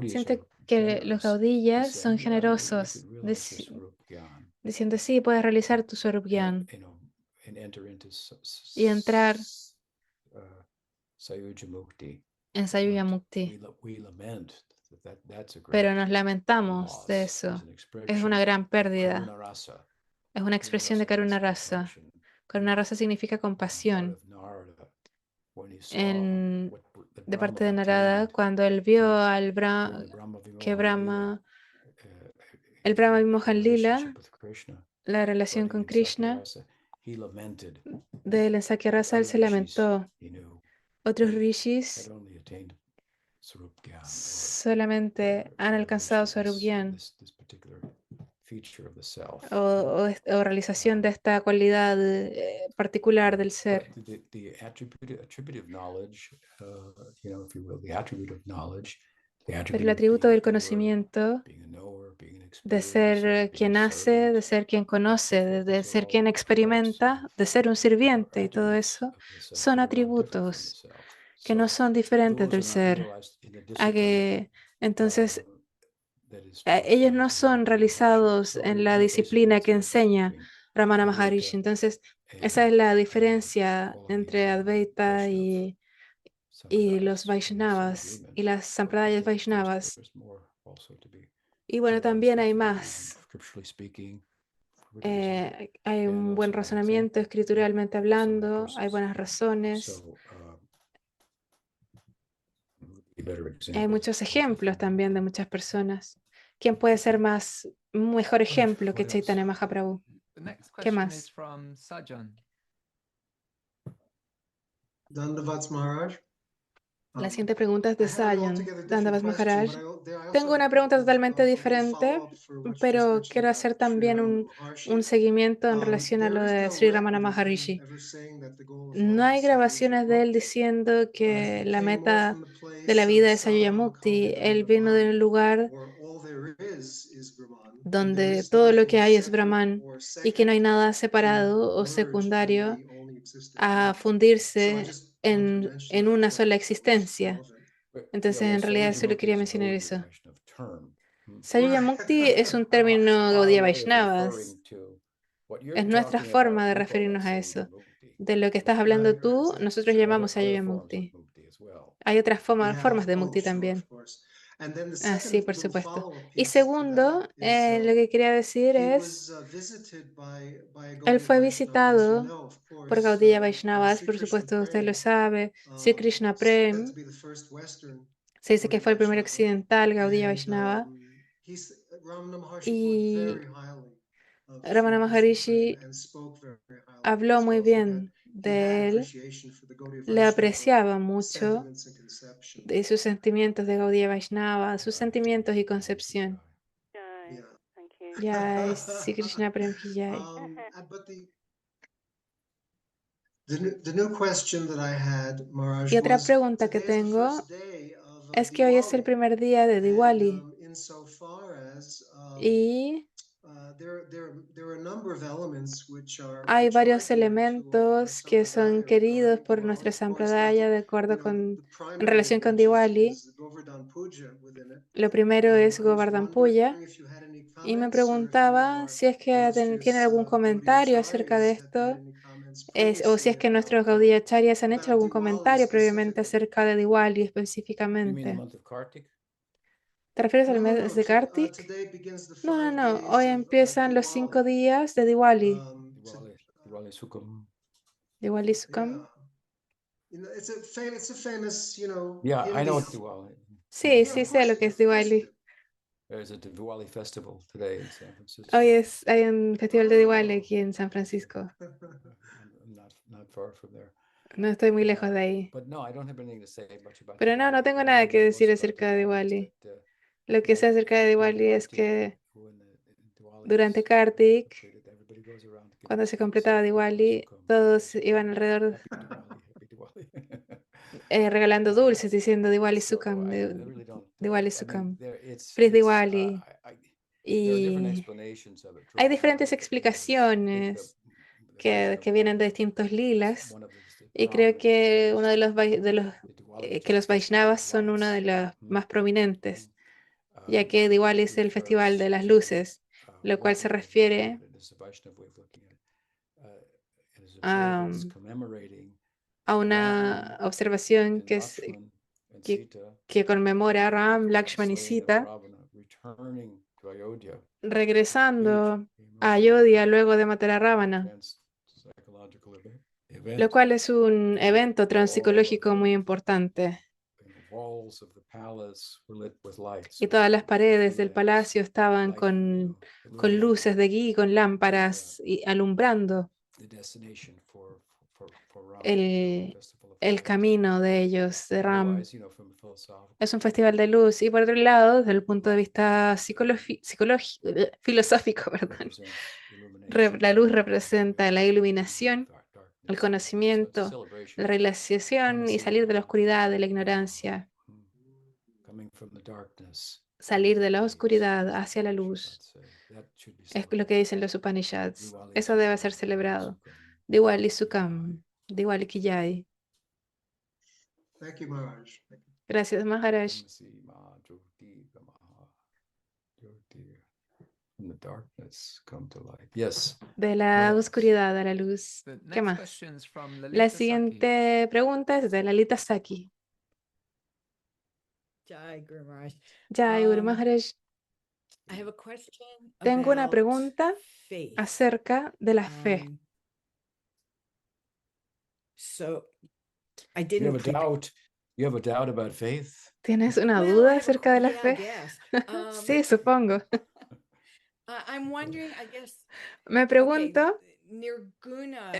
siento que los gaudillas son generosos, diciendo sí, puedes realizar tu Swarup Gyan y entrar en Sayuja Mukti. Pero nos lamentamos de eso. Es una gran pérdida. Es una expresión de Karuna Rasa. Karuna Rasa significa compasión. De parte de Narada, cuando él vio que Brahma, el Brahma Vimohan Lila, la relación con Krishna, del Ensakya Rasa, él se lamentó. Otros rishis solamente han alcanzado Swarup Gyan o realización de esta cualidad particular del ser. Pero el atributo del conocimiento, de ser quien hace, de ser quien conoce, de ser quien experimenta, de ser un sirviente y todo eso, son atributos que no son diferentes del ser. Entonces, ellos no son realizados en la disciplina que enseña Ramana Maharishi. Entonces, esa es la diferencia entre Advaita y los Vaishnavas y las Sampradayas Vaishnavas. Y bueno, también hay más. Hay un buen razonamiento escrituralmente hablando, hay buenas razones. Hay muchos ejemplos también de muchas personas. ¿Quién puede ser un mejor ejemplo que Chaitanya Mahaprabhu? ¿Qué más? Dandavats Maharaj. La siguiente pregunta es de Sajan, Dandavats Maharaj. Tengo una pregunta totalmente diferente, pero quiero hacer también un seguimiento en relación a lo de Sri Ramana Maharishi. No hay grabaciones de él diciendo que la meta de la vida es Ayuya Mukti. Él vino de un lugar donde todo lo que hay es Brahman y que no hay nada separado o secundario a fundirse en una sola existencia. Entonces, en realidad, solo quería mencionar eso. Sayuja Mukti es un término Gaudiya Vaishnavas. Es nuestra forma de referirnos a eso. De lo que estás hablando tú, nosotros llamamos Sayuja Mukti. Hay otras formas de Mukti también. Sí, por supuesto. Y segundo, lo que quería decir es, él fue visitado por Gaudiya Vaishnavas, por supuesto, usted lo sabe, Sri Krishna Prem, se dice que fue el primer occidental Gaudiya Vaishnava, y Ramana Maharishi habló muy bien de él, le apreciaba mucho de sus sentimientos de Gaudiya Vaishnava, sus sentimientos y concepción. Jai. Thank you. Jai, Sri Krishna Prem Ki Jai. Y otra pregunta que tengo es que hoy es el primer día de Diwali y hay varios elementos que son queridos por nuestra Sampradaya de acuerdo en relación con Diwali. Lo primero es Govardhan Puja y me preguntaba si es que tiene algún comentario acerca de esto. O si es que nuestros Gaudiyacharyas han hecho algún comentario previamente acerca de Diwali específicamente. ¿Te refieres al mes de Kartik? No. Hoy empiezan los 5 días de Diwali. Diwali Sukam. Yeah, I know it's Diwali. Sí, sé lo que es Diwali. There's a Diwali festival today in San Francisco. Hay un festival de Diwali aquí en San Francisco. not far from there. No estoy muy lejos de ahí. But no, I don't have anything to say much about Pero no Diwali. tengo All nada I que know decir most about acerca de Diwali is Diwali. that, Lo que sé like, acerca de in Diwali es Kartik, que when the Diwali durante is Kartik, completed, everybody goes around giving cuando se sweets completaba and Diwali, Shubham todos Diwali, iban alrededor Happy Diwali, Happy Diwali. regalando dulces, diciendo Diwali So Sukam, I really don't. Diwali I mean, Sukam, it's Feliz Diwali. there are different Y explanations of it. hay Drawn, diferentes I think explicaciones que vienen de distintos lilas. one of the Y creo que uno de los, que los Vaishnavas Vaishnavas son una de las más prominentes, ya que Diwali es el festival de las luces, lo cual se refiere a, a una observación que, que conmemora a Ram, Lakshman y Sita regresando a Ayodhya luego de matar a Ravana, lo cual es un evento transpsicológico muy importante. Y todas las paredes del palacio estaban con luces de ghee, con lámparas y alumbrando el camino de ellos, de Ram. Es un festival de luz. Y por otro lado, desde el punto de vista filosófico, perdón, la luz representa la iluminación, el conocimiento, la realización y salir de la oscuridad, de la ignorancia, salir de la oscuridad hacia la luz. Es lo que dicen los Upanishads. Eso debe ser celebrado. Diwali Sukam, Diwali Kijai. Thank you, Maharaj. Gracias, Maharaj. De la oscuridad a la luz. The ¿Qué next más? question is from La Lalita Saki. siguiente pregunta es de Lalita Saki. Jai Guru Maharaj. Jai Guru Maharaj. I have a question Tengo una about pregunta faith. acerca de la fe. So I You didn't have a doubt. You have a doubt about faith? ¿Tienes una Well, duda I have a acerca de la yeah, I fe? guess. Sí, supongo. I'm wondering, I guess, Me okay, pregunto, Nirguna,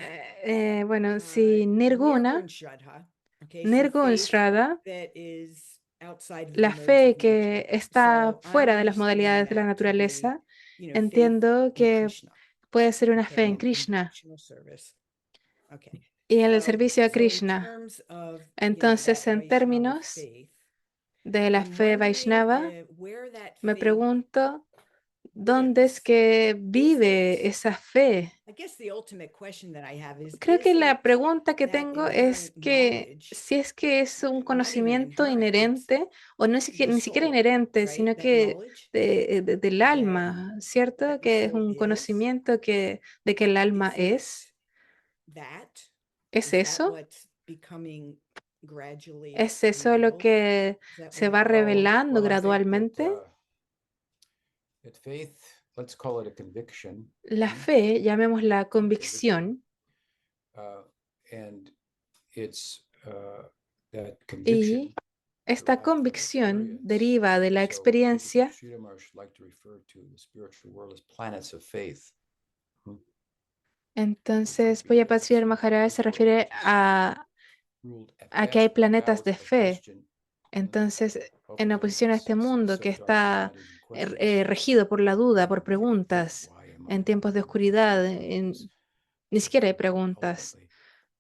bueno, si Nirguna, Nirgunshraddha, okay, so Nirgun faith Shraddha, that is outside of the la modes fe of que nature. está So fuera I'm de las understanding modalidades de la that to be, naturaleza, faith entiendo in que Krishna, puede ser una fe okay, en in Krishna devotional service. Okay. y en el So, servicio a in Krishna. terms of, Entonces, that en Vaishnava términos faith, de la I'm fe wondering Vaishnava, where that me faith pregunto dónde es lives. que Is vive it, esa fe. I guess the ultimate question that I have Creo que is la it pregunta que that tengo es inherent que knowledge, si es que es un not even conocimiento inherent, it's inherente, o no es the ni siquiera soul, inherente, right? sino That que knowledge del that alma, ¿cierto? the Que es soul un is, conocimiento de que el alma is it es. that? ¿Es Is that eso? what's becoming gradually ¿Es eso lo revealed? que Is that se what va it, revelando Well, I think gradualmente? that faith, let's call it a conviction. La fe, llamémosla convicción, And it's that conviction y esta convicción deriva de la experiencia. Sridhar Maharaj like to refer to the spiritual world as planets of faith. Entonces, Pujapad Sridhar Maharaj se refiere a que hay planetas de fe. Entonces, en oposición a este mundo que está regido por la duda, por preguntas, en tiempos de oscuridad, ni siquiera hay preguntas,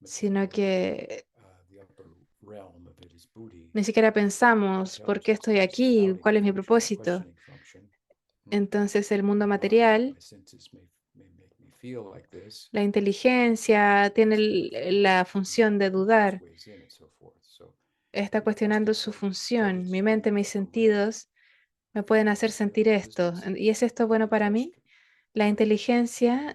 sino que ni siquiera pensamos por qué estoy aquí, cuál es mi propósito. Entonces, el mundo material, la inteligencia, tiene la función de dudar, está cuestionando su función. Mi mente, mis sentidos me pueden hacer sentir esto. ¿Y es esto bueno para mí? La inteligencia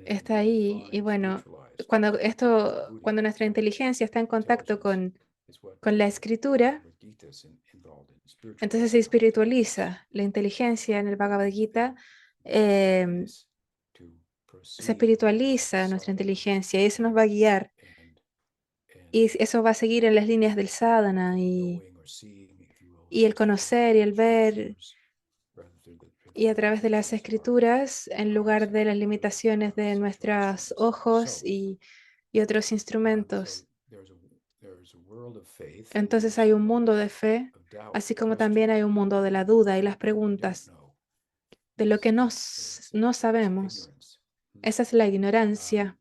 está ahí. Y bueno, cuando nuestra inteligencia está en contacto con la escritura, entonces se espiritualiza. La inteligencia en el Bhagavad Gita se espiritualiza nuestra inteligencia y eso nos va a guiar. Y eso va a seguir en las líneas del sadhana y el conocer y el ver y a través de las escrituras, en lugar de las limitaciones de nuestros ojos y otros instrumentos. Entonces hay un mundo de fe, así como también hay un mundo de la duda y las preguntas, de lo que no sabemos. Esa es la ignorancia.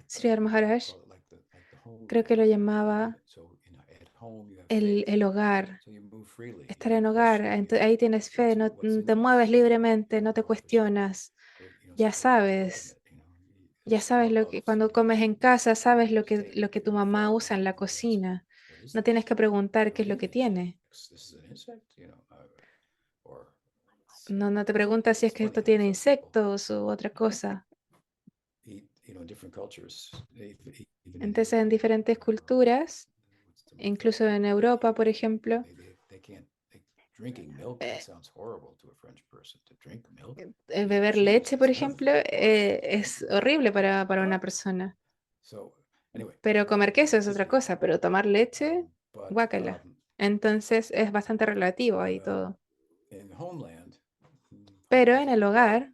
Sridhar Maharaj creo que lo llamaba el hogar, estar en hogar. Ahí tienes fe, no te mueves libremente, no te cuestionas. Ya sabes lo que cuando comes en casa, sabes lo que tu mamá usa en la cocina. No tienes que preguntar qué es lo que tiene. No te preguntas si es que esto tiene insectos u otra cosa. Entonces, en diferentes culturas, incluso en Europa, por ejemplo, beber leche, por ejemplo, es horrible para una persona. Pero comer queso es otra cosa, pero tomar leche, guácala. Entonces es bastante relativo ahí todo. Pero en el hogar,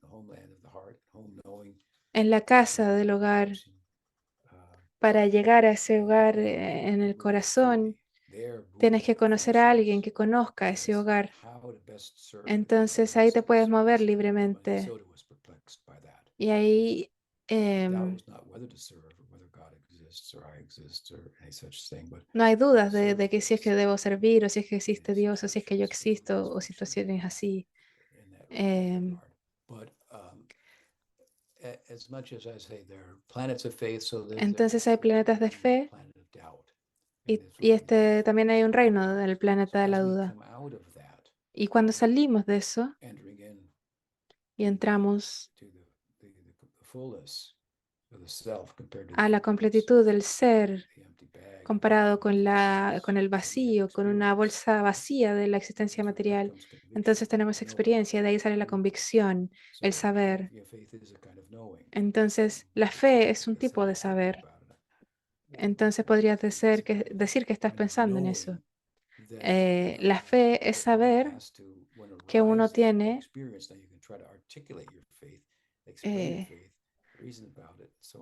en la casa del hogar, para llegar a ese hogar en el corazón, tienes que conocer a alguien que conozca ese hogar. Entonces ahí te puedes mover libremente. Y ahí no hay dudas de que si es que debo servir o si es que existe Dios o si es que yo existo o situaciones así. Entonces hay planetas de fe y también hay un reino del planeta de la duda. Y cuando salimos de eso y entramos a la completitud del ser comparado con el vacío, con una bolsa vacía de la existencia material, entonces tenemos experiencia, de ahí sale la convicción, el saber. Entonces, la fe es un tipo de saber. Entonces podrías decir que estás pensando en eso. La fe es saber que uno tiene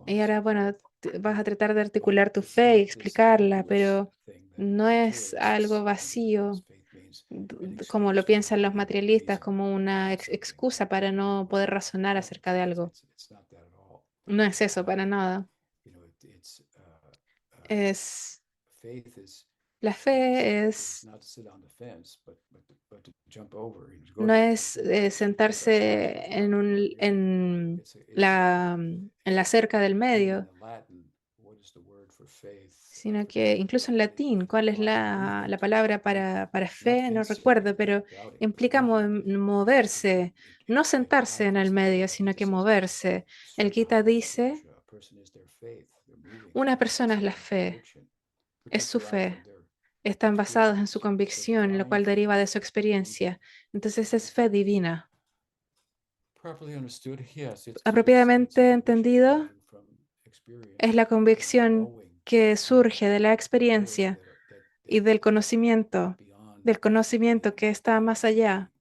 y ahora, bueno, vas a tratar de articular tu fe y explicarla, pero no es algo vacío, como lo piensan los materialistas, como una excusa para no poder razonar acerca de algo. No es eso para nada. Es, la fe no es sentarse en la cerca del medio, sino que incluso en latín, ¿cuál es la palabra para fe? No recuerdo, pero implica moverse, no sentarse en el medio, sino que moverse. El Gita dice, una persona es la fe, es su fe. Están basados en su convicción, lo cual deriva de su experiencia. Entonces es fe divina. Apropiadamente entendido, es la convicción que surge de la experiencia y del conocimiento que está más allá,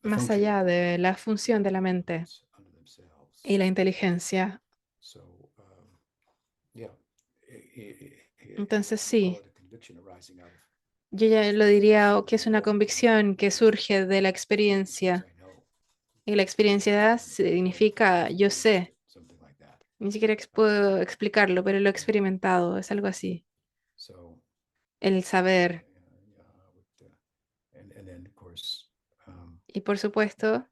más allá de la función de la mente y la inteligencia. Entonces sí, yo ya lo diría que es una convicción que surge de la experiencia. Y la experiencia significa yo sé. Ni siquiera puedo explicarlo, pero lo he experimentado. Es algo así. El saber. Y por supuesto,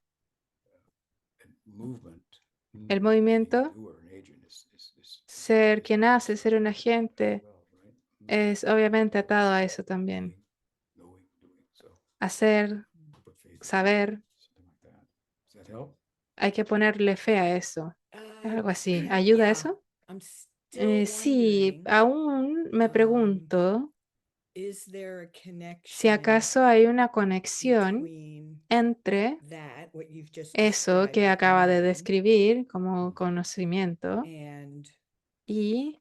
el movimiento, ser quien hace, ser un agente, es obviamente atado a eso también. Hacer, saber, hay que ponerle fe a eso. Algo así. ¿Ayuda Yeah, eso? I'm still Sí, wondering, aún me pregunto is there a Si connection acaso hay una conexión between entre that, what you've just eso que described, acaba de knowing, describir como conocimiento and y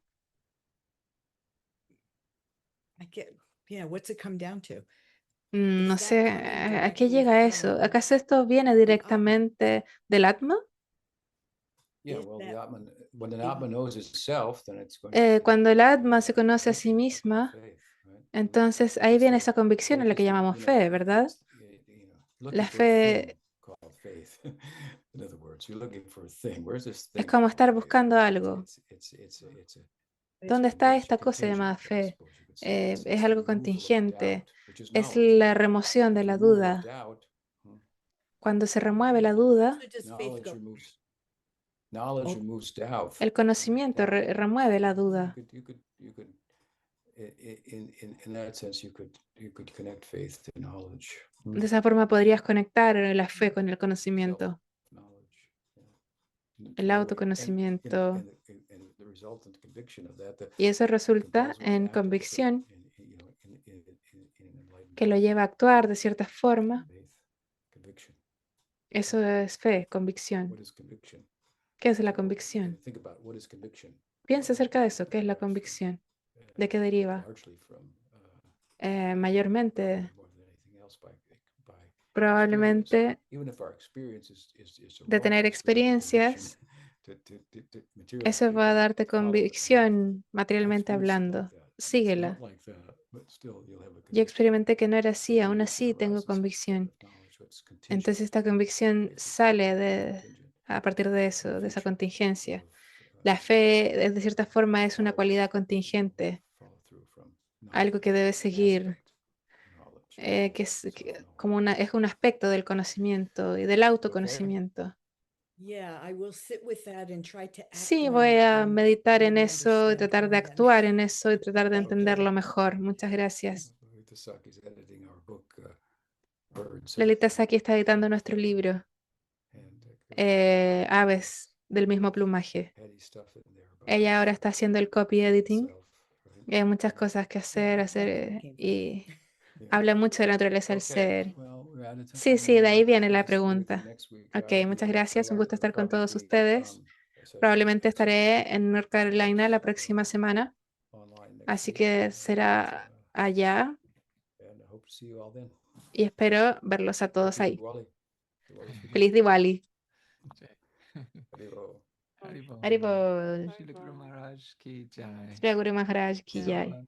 I get, what's it come down to? no Is sé, that coming ¿a qué directly llega eso? from ¿Acaso esto viene Atma? directamente del Atma? Yeah, Is well, the that Atman, when the it- Atman knows itself, then it's going to Cuando el Atma se conoce a sí conviction, misma, faith, right? entonces ahí It's viene the esa convicción en faith la is que the, llamamos fe, ¿verdad? looking La for a thing fe called faith. In other words, you're looking for a thing. Where's this es thing como called estar faith? buscando algo. It's ¿Dónde está esta cosa contingent, llamada I fe? suppose you could say. Es It's the algo removal of contingente, doubt, which is es knowledge. la remoción de la Removal of duda. doubt, hmm, Cuando se remueve la duda, so does faith knowledge go? knowledge Oh. removes doubt. el conocimiento remueve la duda. You could in that sense you could connect faith to knowledge. De esa forma podrías conectar la fe con el conocimiento, Knowledge, el autoconocimiento. and the resultant conviction of that, Y eso resulta compels one to en act as convicción in enlightened que lo lleva a actuar de cierta forma. faith, conviction. Eso es fe, convicción. What is conviction? ¿Qué es la So, convicción? think about what is conviction. Piensa acerca de eso. ¿Qué es la convicción? ¿De qué deriva? Largely from Mayormente, more than anything else by probablemente, even if our experience is de tener erroneous, we have the conviction experiencias, material eso va a speaking, darte follow it, convicción I materialmente experienced it hablando. like that. It's Síguela. not like that, but still you'll have a Yo conviction. experimenté que no era So así, aún conviction así tengo arises convicción. out of knowledge, what's contingent. Entonces esta convicción Faith is sale contingent a partir de eso, de esa feature contingencia. of, La fe, de cierta forma, es una cualidad contingente, follow through from algo que debe seguir, aspect of knowledge. que es So como es un aspecto del conocimiento y del autoconocimiento. Yeah, I will sit with that and try to act Sí, on voy it a and meditar en maybe eso y understand tratar de more than actuar en eso y tratar de Thank you. entenderlo mejor. Muchas gracias. Lolita Saki's editing our book, Birds, Lolita Saki está editando nuestro libro, and Aves del mismo plumaje. heady stuff in there about Ella ahora está haciendo el copy editing. itself, right? Y hay muchas cosas que hacer, that's where it came from. y Yeah. habla mucho de la naturaleza del Okay, ser. well, we're out of time Sí, sí, de ahí now. viene la Nice to be with you pregunta. next week. Ok, I'll be muchas in North gracias. Un gusto Carolina. estar con todos Probably, ustedes. session Probablemente next week, estaré en North Carolina la próxima semana, online next así week, que será allá and I hope to see you all then. y espero verlos a todos Happy ahí. Diwali. Diwali speaking. Feliz Diwali. Haribo. Haribol. Haribol. Shri Guru Maharaj ki jai. Shri Guru Maharaj ki jai. Everyone.